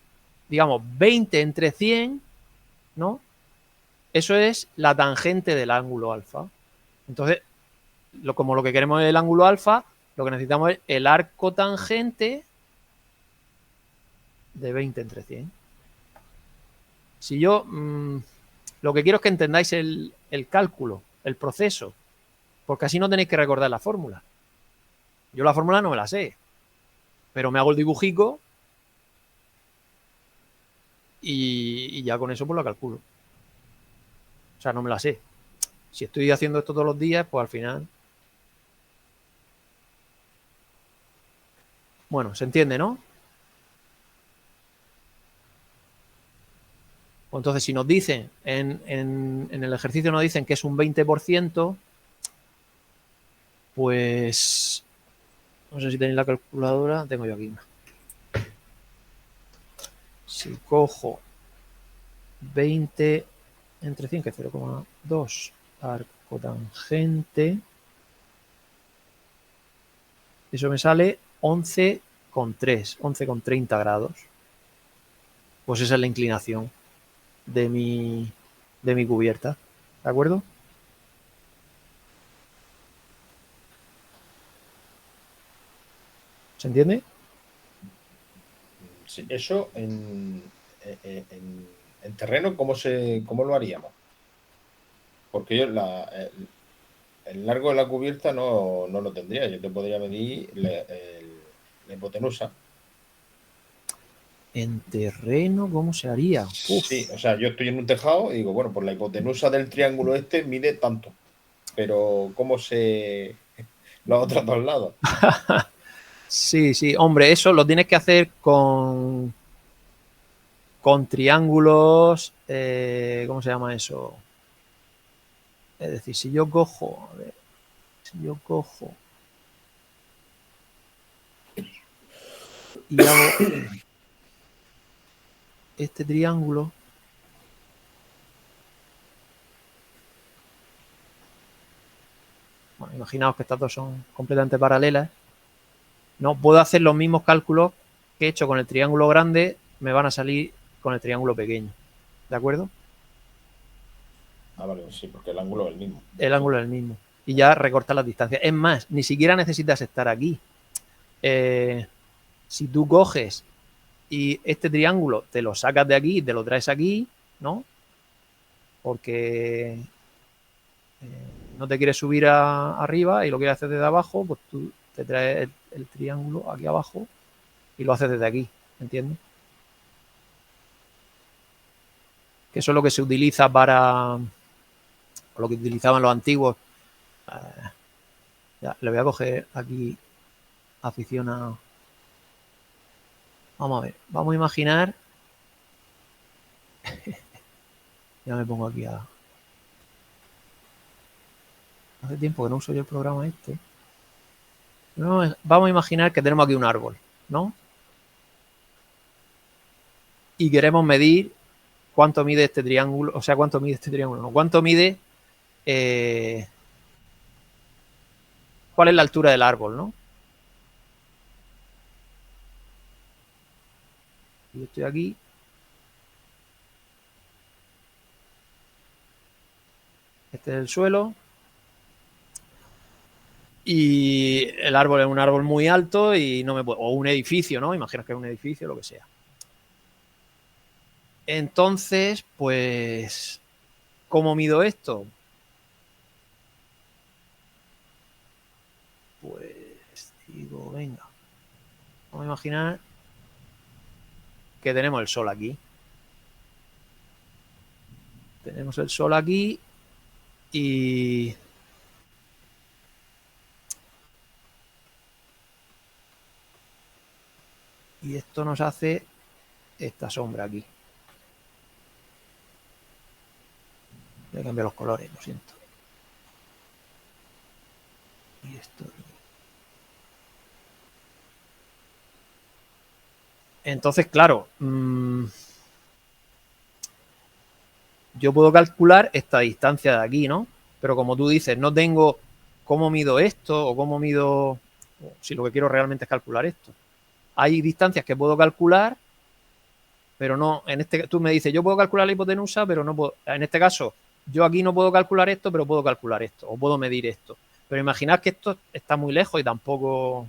digamos, 20 entre 100, ¿no? Eso es la tangente del ángulo alfa. Entonces, como lo que queremos es el ángulo alfa, lo que necesitamos es el arco tangente de 20 entre 100. Si yo lo que quiero es que entendáis el cálculo, el proceso, porque así no tenéis que recordar la fórmula. Yo la fórmula no me la sé, pero me hago el dibujico y ya con eso pues lo calculo. O sea, no me la sé. Si estoy haciendo esto todos los días, pues al final... Bueno, se entiende, ¿no? Entonces, si nos dicen, en el ejercicio nos dicen que es un 20%, pues... No sé si tenéis la calculadora. Tengo yo aquí una. Si cojo 20 entre 100, que es 0,2 arco tangente, eso me sale 11,3, 11,30 grados. Pues esa es la inclinación de mi cubierta. ¿De acuerdo? ¿Se entiende? Sí, eso en terreno, ¿cómo lo haríamos? Porque yo el largo de la cubierta no lo tendría. Yo te podría medir la hipotenusa. En terreno, ¿cómo se haría? Uf. Sí, o sea, yo estoy en un tejado y digo, bueno, pues la hipotenusa del triángulo este mide tanto. Pero ¿cómo se los otros dos lados? Sí, sí, hombre, eso lo tienes que hacer con triángulos, ¿cómo se llama eso? Es decir, si yo cojo, a ver, si yo cojo y hago este triángulo, bueno, imaginaos que estas dos son completamente paralelas, no puedo hacer los mismos cálculos que he hecho con el triángulo grande, me van a salir con el triángulo pequeño, ¿de acuerdo? Ah, vale, sí, porque el ángulo es el mismo. El ángulo es el mismo. Y ya recortar las distancias. Es más, ni siquiera necesitas estar aquí. Si tú coges y este triángulo te lo sacas de aquí y te lo traes aquí, ¿no? Porque no te quieres subir arriba y lo quieres hacer desde abajo, pues tú te traes el triángulo aquí abajo y lo haces desde aquí, ¿entiendes? Que eso es lo que se utiliza para... o lo que utilizaban los antiguos. Ya, le voy a coger aquí afición a... Vamos a ver, vamos a imaginar... ya me pongo aquí a... Hace tiempo que no uso yo el programa este. No, vamos a imaginar que tenemos aquí un árbol, ¿no? Y queremos medir cuánto mide este triángulo, o sea, cuánto mide este triángulo, no, cuánto mide... ¿cuál es la altura del árbol, no? estoy aquí. Este es el suelo. Y el árbol es un árbol muy alto y no me puedo... O un edificio, ¿no? Imagina que es un edificio, lo que sea. Entonces, pues... ¿Cómo mido esto? Pues digo, venga. Vamos a imaginar que tenemos el sol aquí. Tenemos el sol aquí y... Y esto nos hace esta sombra aquí. Voy a cambiar los colores, lo siento. Y esto. Entonces, claro, yo puedo calcular esta distancia de aquí, ¿no? Pero como tú dices, no tengo cómo mido esto o cómo mido, si lo que quiero realmente es calcular esto. Hay distancias que puedo calcular, pero no, tú me dices, yo puedo calcular la hipotenusa, pero no puedo, en este caso, yo aquí no puedo calcular esto, pero puedo calcular esto, o puedo medir esto. Pero imaginad que esto está muy lejos y tampoco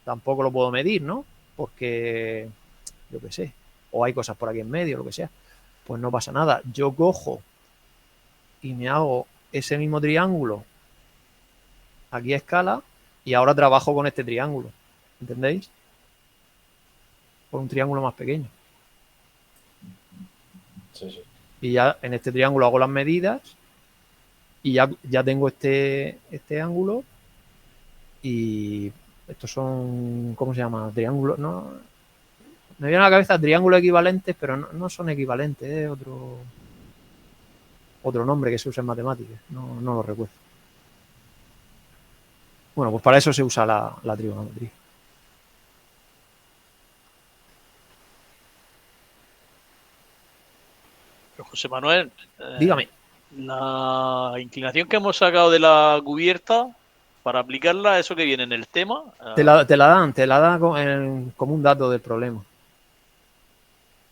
lo puedo medir, ¿no? Porque, yo qué sé, o hay cosas por aquí en medio, lo que sea. Pues no pasa nada. Yo cojo y me hago ese mismo triángulo aquí a escala y ahora trabajo con este triángulo. ¿Entendéis? Por un triángulo más pequeño. Sí, sí. Y ya en este triángulo hago las medidas y ya tengo este ángulo y estos son, ¿cómo se llama? Triángulos, ¿no? Me viene a la cabeza triángulos equivalentes, pero no son equivalentes, es otro nombre que se usa en matemáticas, no lo recuerdo. Bueno, pues para eso se usa la trigonometría. Pero José Manuel, dígame. La inclinación que hemos sacado de la cubierta, para aplicarla, eso que viene en el tema. Te la dan como un dato del problema.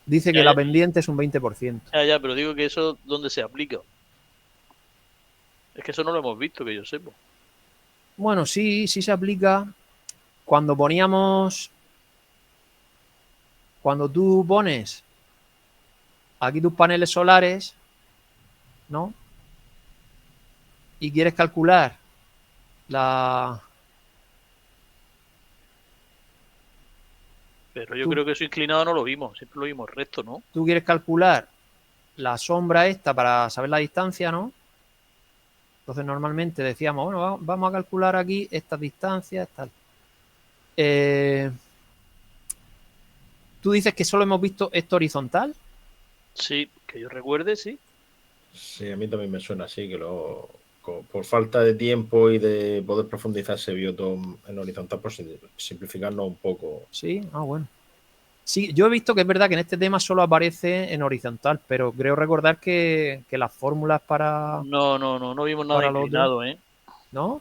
Dice que la pendiente es un 20%. Ya, pero digo que eso, ¿dónde se aplica? Es que eso no lo hemos visto, que yo sepa. Bueno, sí se aplica cuando tú pones aquí tus paneles solares, ¿no? Y quieres calcular Pero yo creo que eso inclinado no lo vimos, siempre lo vimos recto, ¿no? Tú quieres calcular la sombra esta para saber la distancia, ¿no? Entonces normalmente decíamos, bueno, vamos a calcular aquí estas distancias, tal. ¿Tú dices que solo hemos visto esto horizontal? Sí, que yo recuerde, sí. Sí, a mí también me suena así, que por falta de tiempo y de poder profundizar se vio todo en horizontal, por simplificarnos un poco. Sí, bueno. Sí, yo he visto que es verdad que en este tema solo aparece en horizontal, pero creo recordar que las fórmulas para... No vimos nada inclinado, ¿eh? ¿No?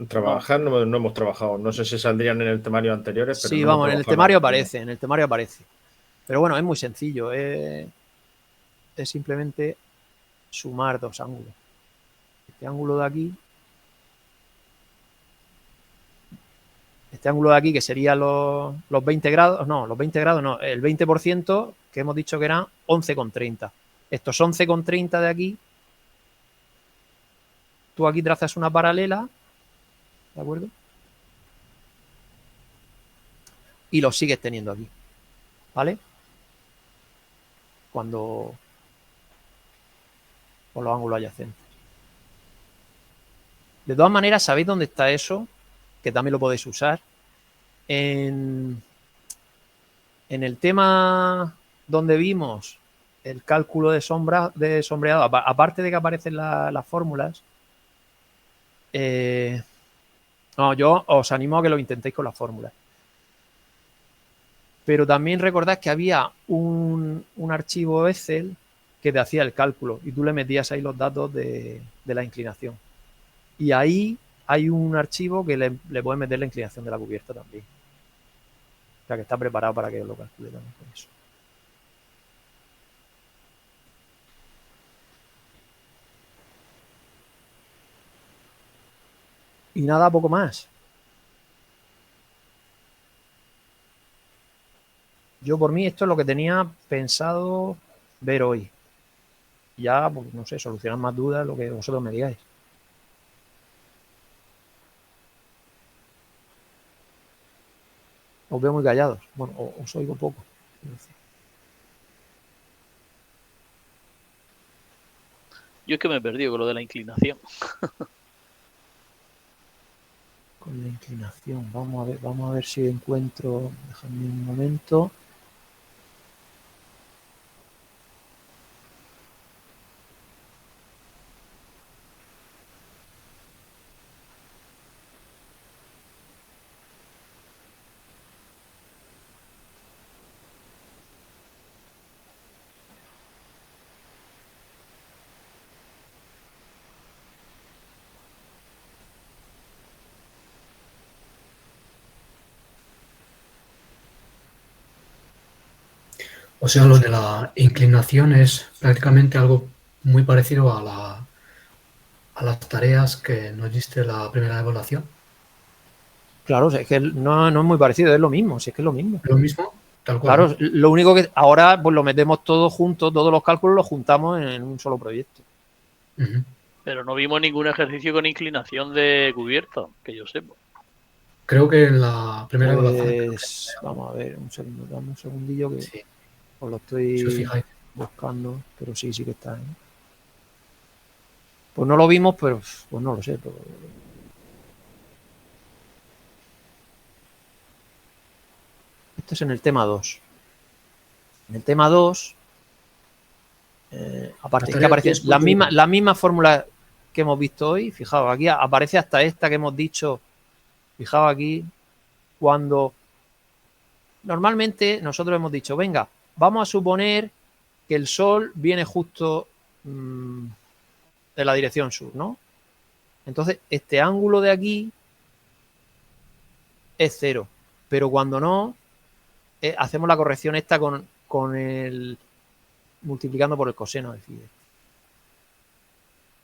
Trabajar no hemos trabajado. No sé si saldrían en el temario anteriores, pero sí, no vamos, en el temario aparece. Pero bueno, es muy sencillo. Es simplemente sumar dos ángulos. Este ángulo de aquí. Este ángulo de aquí, que sería los 20 grados. No, los 20 grados no. El 20% que hemos dicho que eran 11,30. Estos 11,30 de aquí. Tú aquí trazas una paralela. ¿De acuerdo? Y lo sigues teniendo aquí. ¿Vale? Cuando por los ángulos adyacentes. De todas maneras, ¿sabéis dónde está eso? Que también lo podéis usar. En el tema donde vimos el cálculo de sombreado, aparte de que aparecen las fórmulas, yo os animo a que lo intentéis con las fórmulas. Pero también recordad que había un archivo Excel que te hacía el cálculo y tú le metías ahí los datos de la inclinación. Y ahí hay un archivo que le puedes meter la inclinación de la cubierta también. O sea que está preparado para que lo calcule también con eso. Y nada, poco más. Yo por mí esto es lo que tenía pensado ver hoy. Ya, pues, no sé, solucionar más dudas, lo que vosotros me digáis. Os veo muy callados. Bueno, os oigo poco. Yo es que me he perdido con lo de la inclinación. Con la inclinación. Vamos a ver si encuentro. Dejadme un momento. O sea, lo de la inclinación es prácticamente algo muy parecido a las tareas que nos diste la primera evaluación. Claro, es que no es muy parecido, es lo mismo, si es que es lo mismo. Lo mismo, tal cual. Claro, lo único que ahora pues lo metemos todo junto, todos los cálculos los juntamos en un solo proyecto. Ujú. Pero no vimos ningún ejercicio con inclinación de cubierta, que yo sepa. Creo que en la primera evaluación. Pues vamos a ver, un segundo, dame un segundillo que Sí, os lo si os estoy fijáis. buscando, pero sí que está ahí. Pues no lo vimos, pero pues no lo sé. Pero... Esto es en el tema 2. En el tema 2, aparte, es que aparecen las mismas fórmulas que hemos visto hoy. Fijaos, aquí aparece hasta esta que hemos dicho. Fijaos aquí, cuando normalmente nosotros hemos dicho, venga, vamos a suponer que el Sol viene justo de la dirección sur, ¿no? Entonces, este ángulo de aquí es 0, pero cuando no, hacemos la corrección esta con el multiplicando por el coseno del phi.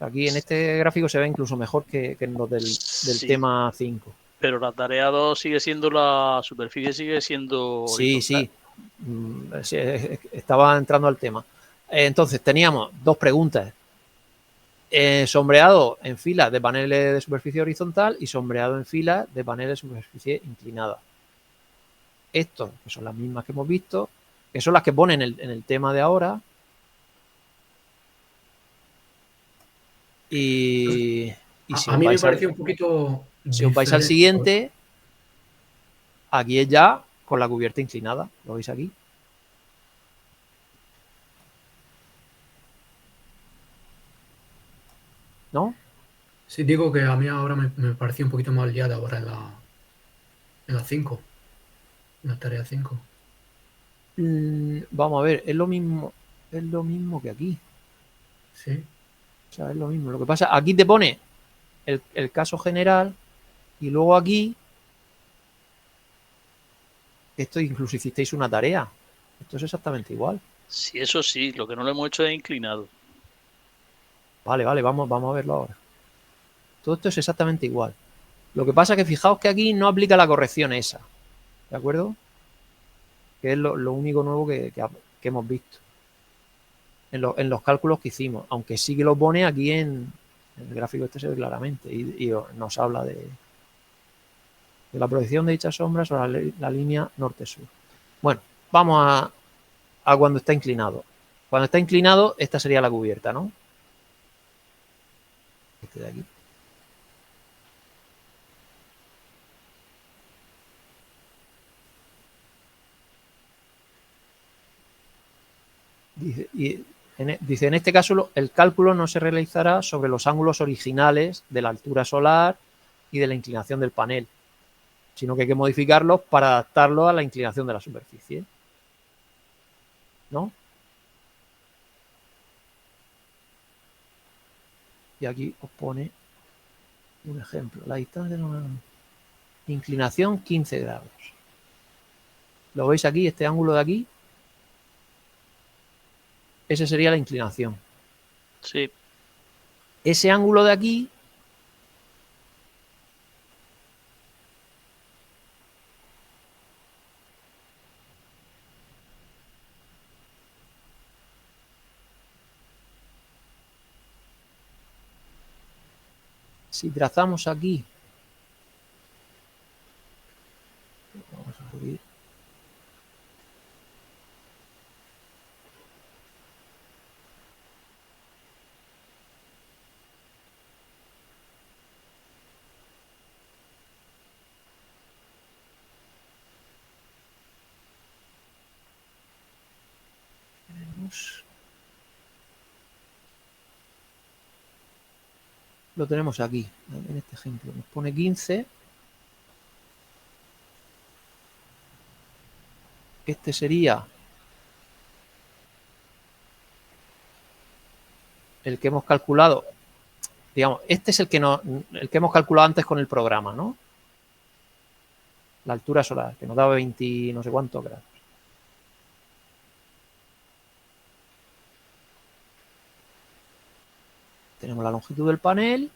Aquí en este gráfico se ve incluso mejor que en los del Sí, tema 5. pero la tarea 2 sigue siendo la superficie, sigue siendo horizontal. Sí, estaba entrando al tema. Entonces, teníamos dos preguntas. Sombreado en filas de paneles de superficie horizontal y sombreado en filas de paneles de superficie inclinada. Estos, que son las mismas que hemos visto, que son las que ponen en el tema de ahora. Y si a mí me pareció un poquito. Si os vais al siguiente, aquí es ya con la cubierta inclinada. ¿Lo veis aquí? ¿No? Sí, digo que a mí ahora me pareció un poquito más liada ahora en la 5. En la tarea 5. Vamos a ver, es lo mismo que aquí. Sí. O sea, es lo mismo. Lo que pasa, aquí te pone el caso general y luego aquí, esto incluso hicisteis una tarea. Esto es exactamente igual. Sí, eso sí, lo que no lo hemos hecho es inclinado. Vale, vamos a verlo ahora. Todo esto es exactamente igual. Lo que pasa es que fijaos que aquí no aplica la corrección esa. ¿De acuerdo? Que es lo único nuevo que hemos visto. En los cálculos que hicimos. Aunque sí que lo pone aquí en el gráfico este se ve claramente. Y nos habla de la proyección de dichas sombras sobre la línea norte-sur. Bueno, vamos a cuando está inclinado. Cuando está inclinado, esta sería la cubierta, ¿no? Este de aquí. Dice, en este caso el cálculo no se realizará sobre los ángulos originales de la altura solar y de la inclinación del panel, sino que hay que modificarlos para adaptarlo a la inclinación de la superficie. ¿No? Y aquí os pone un ejemplo. La distancia de una inclinación 15 grados. ¿Lo veis aquí, este ángulo de aquí? Esa sería la inclinación. Sí. Ese ángulo de aquí si trazamos aquí, vamos a subir. Lo tenemos aquí, en este ejemplo. Nos pone 15. Este sería el que hemos calculado. Digamos, este es el que hemos calculado antes con el programa, ¿no? La altura solar, que nos daba 20 no sé cuántos grados. Tenemos la longitud del panel.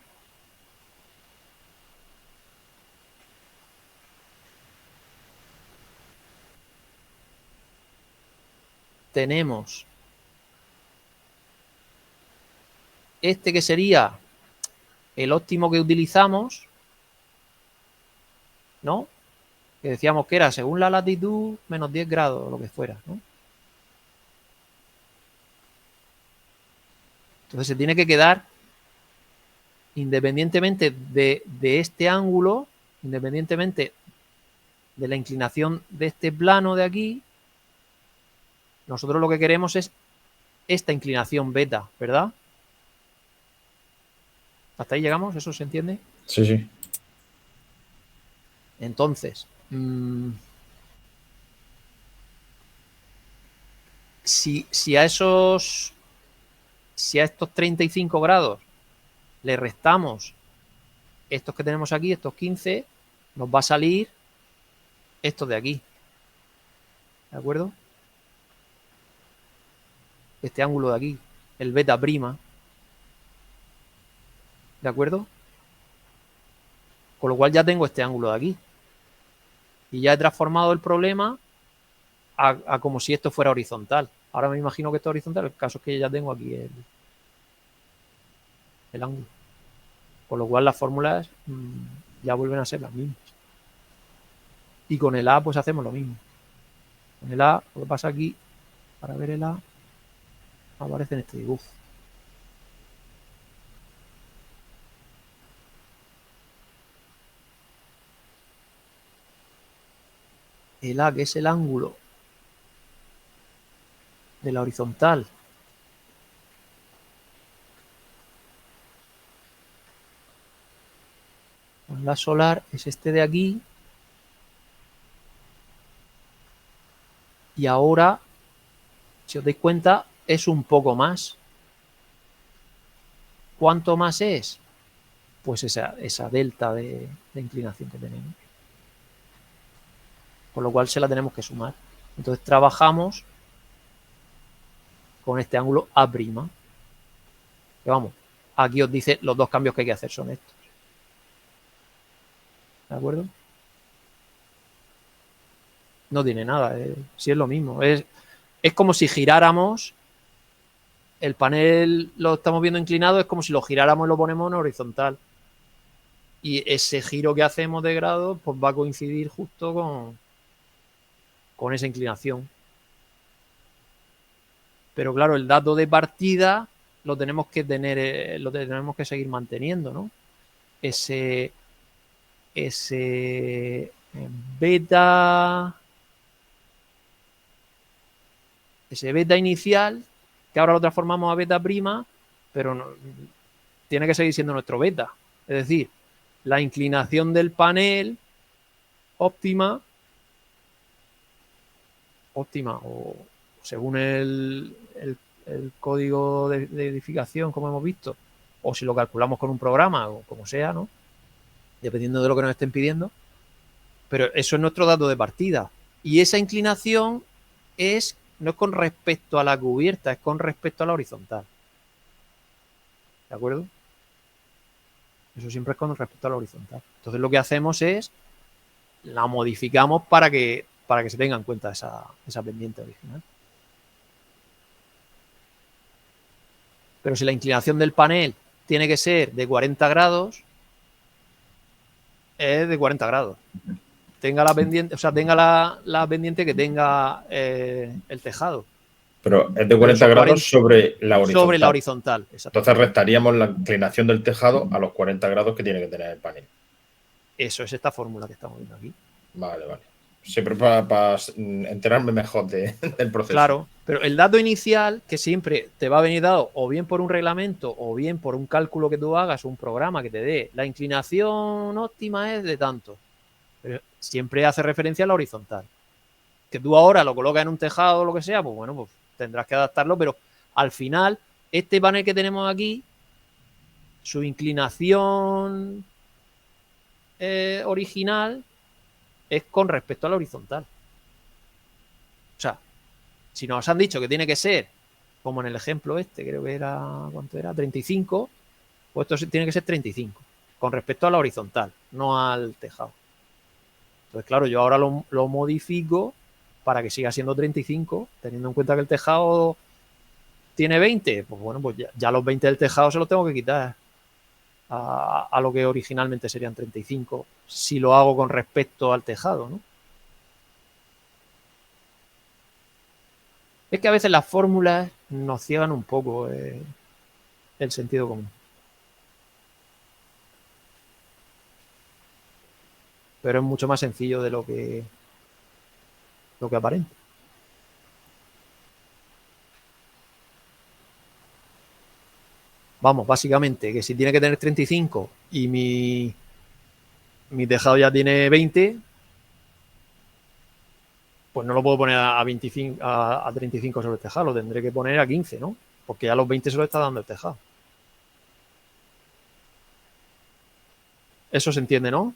Tenemos este que sería el óptimo que utilizamos, ¿no? Que decíamos que era según la latitud menos 10 grados o lo que fuera, ¿no? Entonces se tiene que quedar independientemente de este ángulo, independientemente de la inclinación de este plano de aquí, nosotros lo que queremos es esta inclinación beta, ¿verdad? ¿Hasta ahí llegamos? ¿Eso se entiende? Sí, sí. Entonces, si a estos 35 grados le restamos estos que tenemos aquí, estos 15, nos va a salir estos de aquí. ¿De acuerdo? Este ángulo de aquí, el beta prima. ¿De acuerdo? Con lo cual ya tengo este ángulo de aquí. Y ya he transformado el problema a como si esto fuera horizontal. Ahora me imagino que esto es horizontal. El caso es que ya tengo aquí el ángulo. Con lo cual las fórmulas ya vuelven a ser las mismas. Y con el A pues hacemos lo mismo. Con el A, lo que pasa aquí, para ver el A, aparece en este dibujo. El A, que es el ángulo de la horizontal, con la solar, es este de aquí. Y ahora, si os dais cuenta, es un poco más. ¿Cuánto más es? Pues esa delta de inclinación que tenemos. Con lo cual se la tenemos que sumar. Entonces trabajamos con este ángulo A'. Que vamos, aquí os dice los dos cambios que hay que hacer son estos. ¿De acuerdo? No tiene nada, sí es lo mismo. Es como si giráramos el panel, lo estamos viendo inclinado, es como si lo giráramos y lo ponemos en horizontal. Y ese giro que hacemos de grado pues va a coincidir justo con esa inclinación. Pero claro, el dato de partida lo tenemos que tener, lo tenemos que seguir manteniendo, ¿no? Ese beta inicial, que ahora lo transformamos a beta prima, pero no, tiene que seguir siendo nuestro beta. Es decir, la inclinación del panel óptima o según el código de edificación, como hemos visto, o si lo calculamos con un programa o como sea, ¿no? Dependiendo de lo que nos estén pidiendo. Pero eso es nuestro dato de partida. Y esa inclinación no es con respecto a la cubierta, es con respecto a la horizontal. ¿De acuerdo? Eso siempre es con respecto a la horizontal. Entonces lo que hacemos es la modificamos para que se tenga en cuenta esa pendiente original. Pero si la inclinación del panel tiene que ser de 40 grados, es de 40 grados. Tenga la pendiente, o sea, tenga la pendiente que tenga el tejado. Pero es de 40 grados sobre la horizontal. Sobre la horizontal, exacto. Entonces restaríamos la inclinación del tejado a los 40 grados que tiene que tener el panel. Eso es esta fórmula que estamos viendo aquí. Vale. Siempre para enterarme mejor del proceso. Claro, pero el dato inicial que siempre te va a venir dado o bien por un reglamento o bien por un cálculo que tú hagas, un programa que te dé, la inclinación óptima es de tanto. Pero siempre hace referencia a la horizontal. Que tú ahora lo colocas en un tejado o lo que sea, pues bueno, pues tendrás que adaptarlo, pero al final, este panel que tenemos aquí, su inclinación original es con respecto a la horizontal. O sea, si nos han dicho que tiene que ser, como en el ejemplo este, creo que era, ¿cuánto era? 35, pues esto tiene que ser 35, con respecto a la horizontal, no al tejado. Entonces, claro, yo ahora lo modifico para que siga siendo 35, teniendo en cuenta que el tejado tiene 20, pues bueno, pues ya los 20 del tejado se los tengo que quitar a lo que originalmente serían 35, si lo hago con respecto al tejado, ¿no? Es que a veces las fórmulas nos ciegan un poco el sentido común. Pero es mucho más sencillo de lo que aparenta. Vamos, básicamente, que si tiene que tener 35 y mi tejado ya tiene 20, pues no lo puedo poner a 25, a 35 sobre el tejado, lo tendré que poner a 15, ¿no? Porque ya los 20 se lo está dando el tejado. Eso se entiende, ¿no?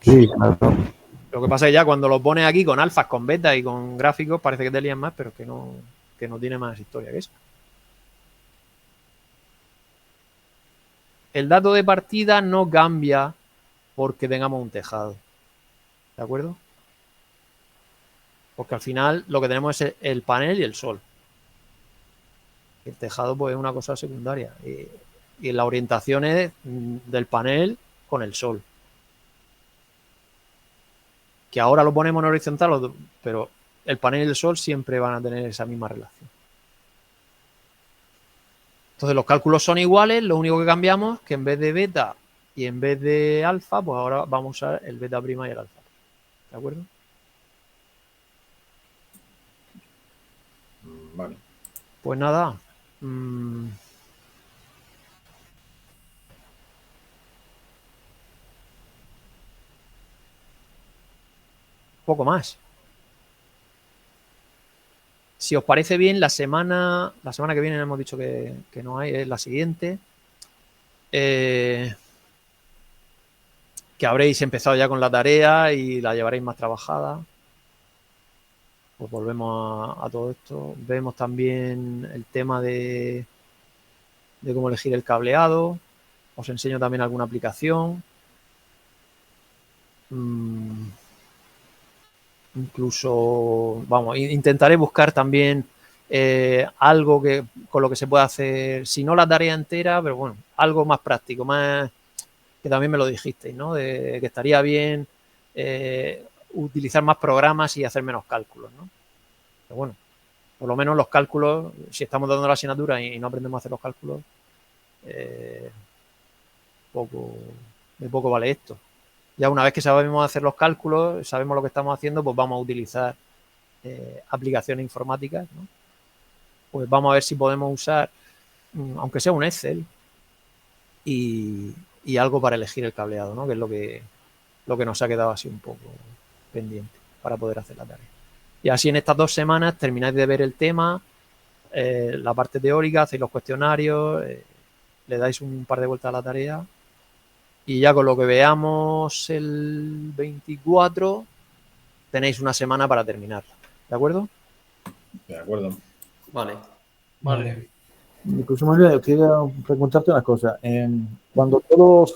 Sí, claro. Lo que pasa es que ya cuando lo pones aquí con alfas, con betas y con gráficos, parece que te lían más, pero que no tiene más historia que eso. El dato de partida no cambia porque tengamos un tejado. ¿De acuerdo? Porque al final lo que tenemos es el panel y el sol. El tejado pues es una cosa secundaria. Y la orientación es del panel con el sol. Que ahora lo ponemos en horizontal, pero el panel y el sol siempre van a tener esa misma relación. Entonces los cálculos son iguales, lo único que cambiamos es que en vez de beta y en vez de alfa, pues ahora vamos a usar el beta prima y el alfa. ¿De acuerdo? Vale. Pues nada. Poco más. Si os parece bien, la semana que viene hemos dicho que no hay, es la siguiente. Que habréis empezado ya con la tarea y la llevaréis más trabajada. Pues volvemos a todo esto. Vemos también el tema de cómo elegir el cableado. Os enseño también alguna aplicación. Incluso, vamos, intentaré buscar también algo con lo que se pueda hacer, si no la tarea entera, pero bueno, algo más práctico, más que también me lo dijisteis, ¿no? De que estaría bien utilizar más programas y hacer menos cálculos, ¿no? Pero bueno, por lo menos los cálculos, si estamos dando la asignatura y no aprendemos a hacer los cálculos, de poco vale esto. Ya una vez que sabemos hacer los cálculos, sabemos lo que estamos haciendo, pues vamos a utilizar aplicaciones informáticas, ¿no? Pues vamos a ver si podemos usar, aunque sea un Excel, y algo para elegir el cableado, ¿no? Que es lo que nos ha quedado así un poco pendiente para poder hacer la tarea. Y así en estas 2 semanas termináis de ver el tema, la parte teórica, hacéis los cuestionarios, le dais un par de vueltas a la tarea. Y ya con lo que veamos el 24, tenéis una semana para terminarla. ¿De acuerdo? De acuerdo. Vale. Vale. Incluso María, yo quería preguntarte una cosa. Cuando todos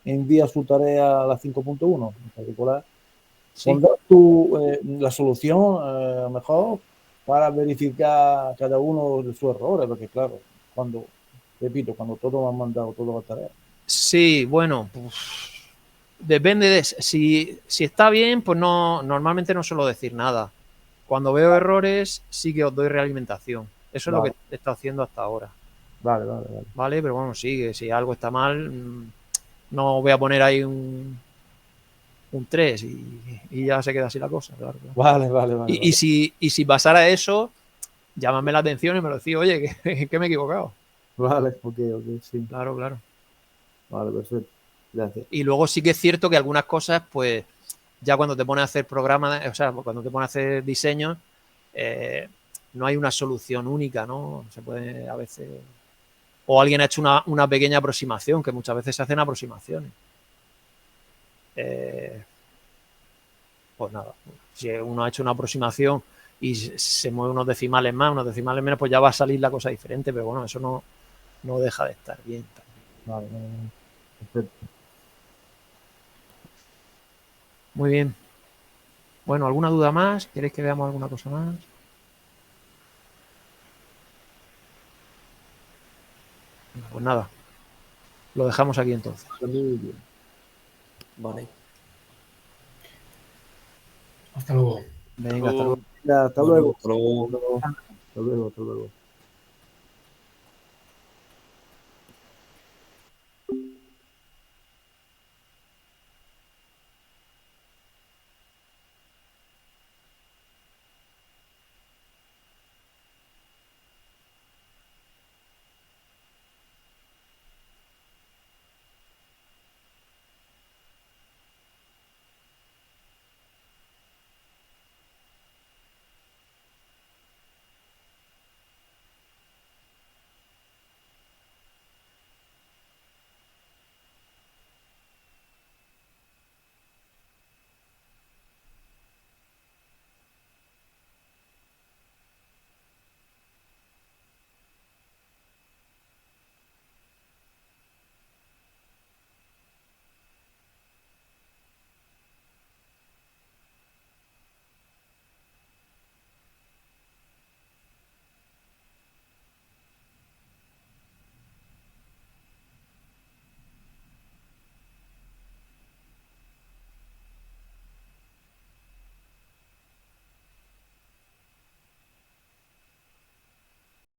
envías su tarea a la 5.1 en particular, Sí. ¿pondrás tú la solución mejor para verificar cada uno de sus errores? Porque claro, repito, cuando todos han mandado todas las tareas. Sí, bueno, pues, depende de si está bien, pues no, normalmente no suelo decir nada. Cuando veo errores, sí que os doy realimentación. Eso es lo Vale. que he estado haciendo hasta ahora. Vale. ¿Vale? Pero bueno, sí, que si algo está mal, no voy a poner ahí un 3 y ya se queda así la cosa, claro. Vale. Y si pasara eso, llámame la atención y me lo decís, oye, que me he equivocado. Vale, ok, sí. Claro. Vale, perfecto. Gracias. Y luego sí que es cierto que algunas cosas, pues, ya cuando te pones a hacer programas, o sea, cuando te pones a hacer diseños, no hay una solución única, ¿no? Se puede a veces... O alguien ha hecho una pequeña aproximación, que muchas veces se hacen aproximaciones. Pues nada, si uno ha hecho una aproximación y se mueve unos decimales más, unos decimales menos, pues ya va a salir la cosa diferente, pero bueno, eso no deja de estar bien. Vale. Perfecto. Muy bien. Bueno, ¿alguna duda más? ¿Queréis que veamos alguna cosa más? Pues nada, lo dejamos aquí entonces. Vale. Hasta luego. Venga, hasta luego. Ya, hasta luego. Hasta luego. Hasta luego.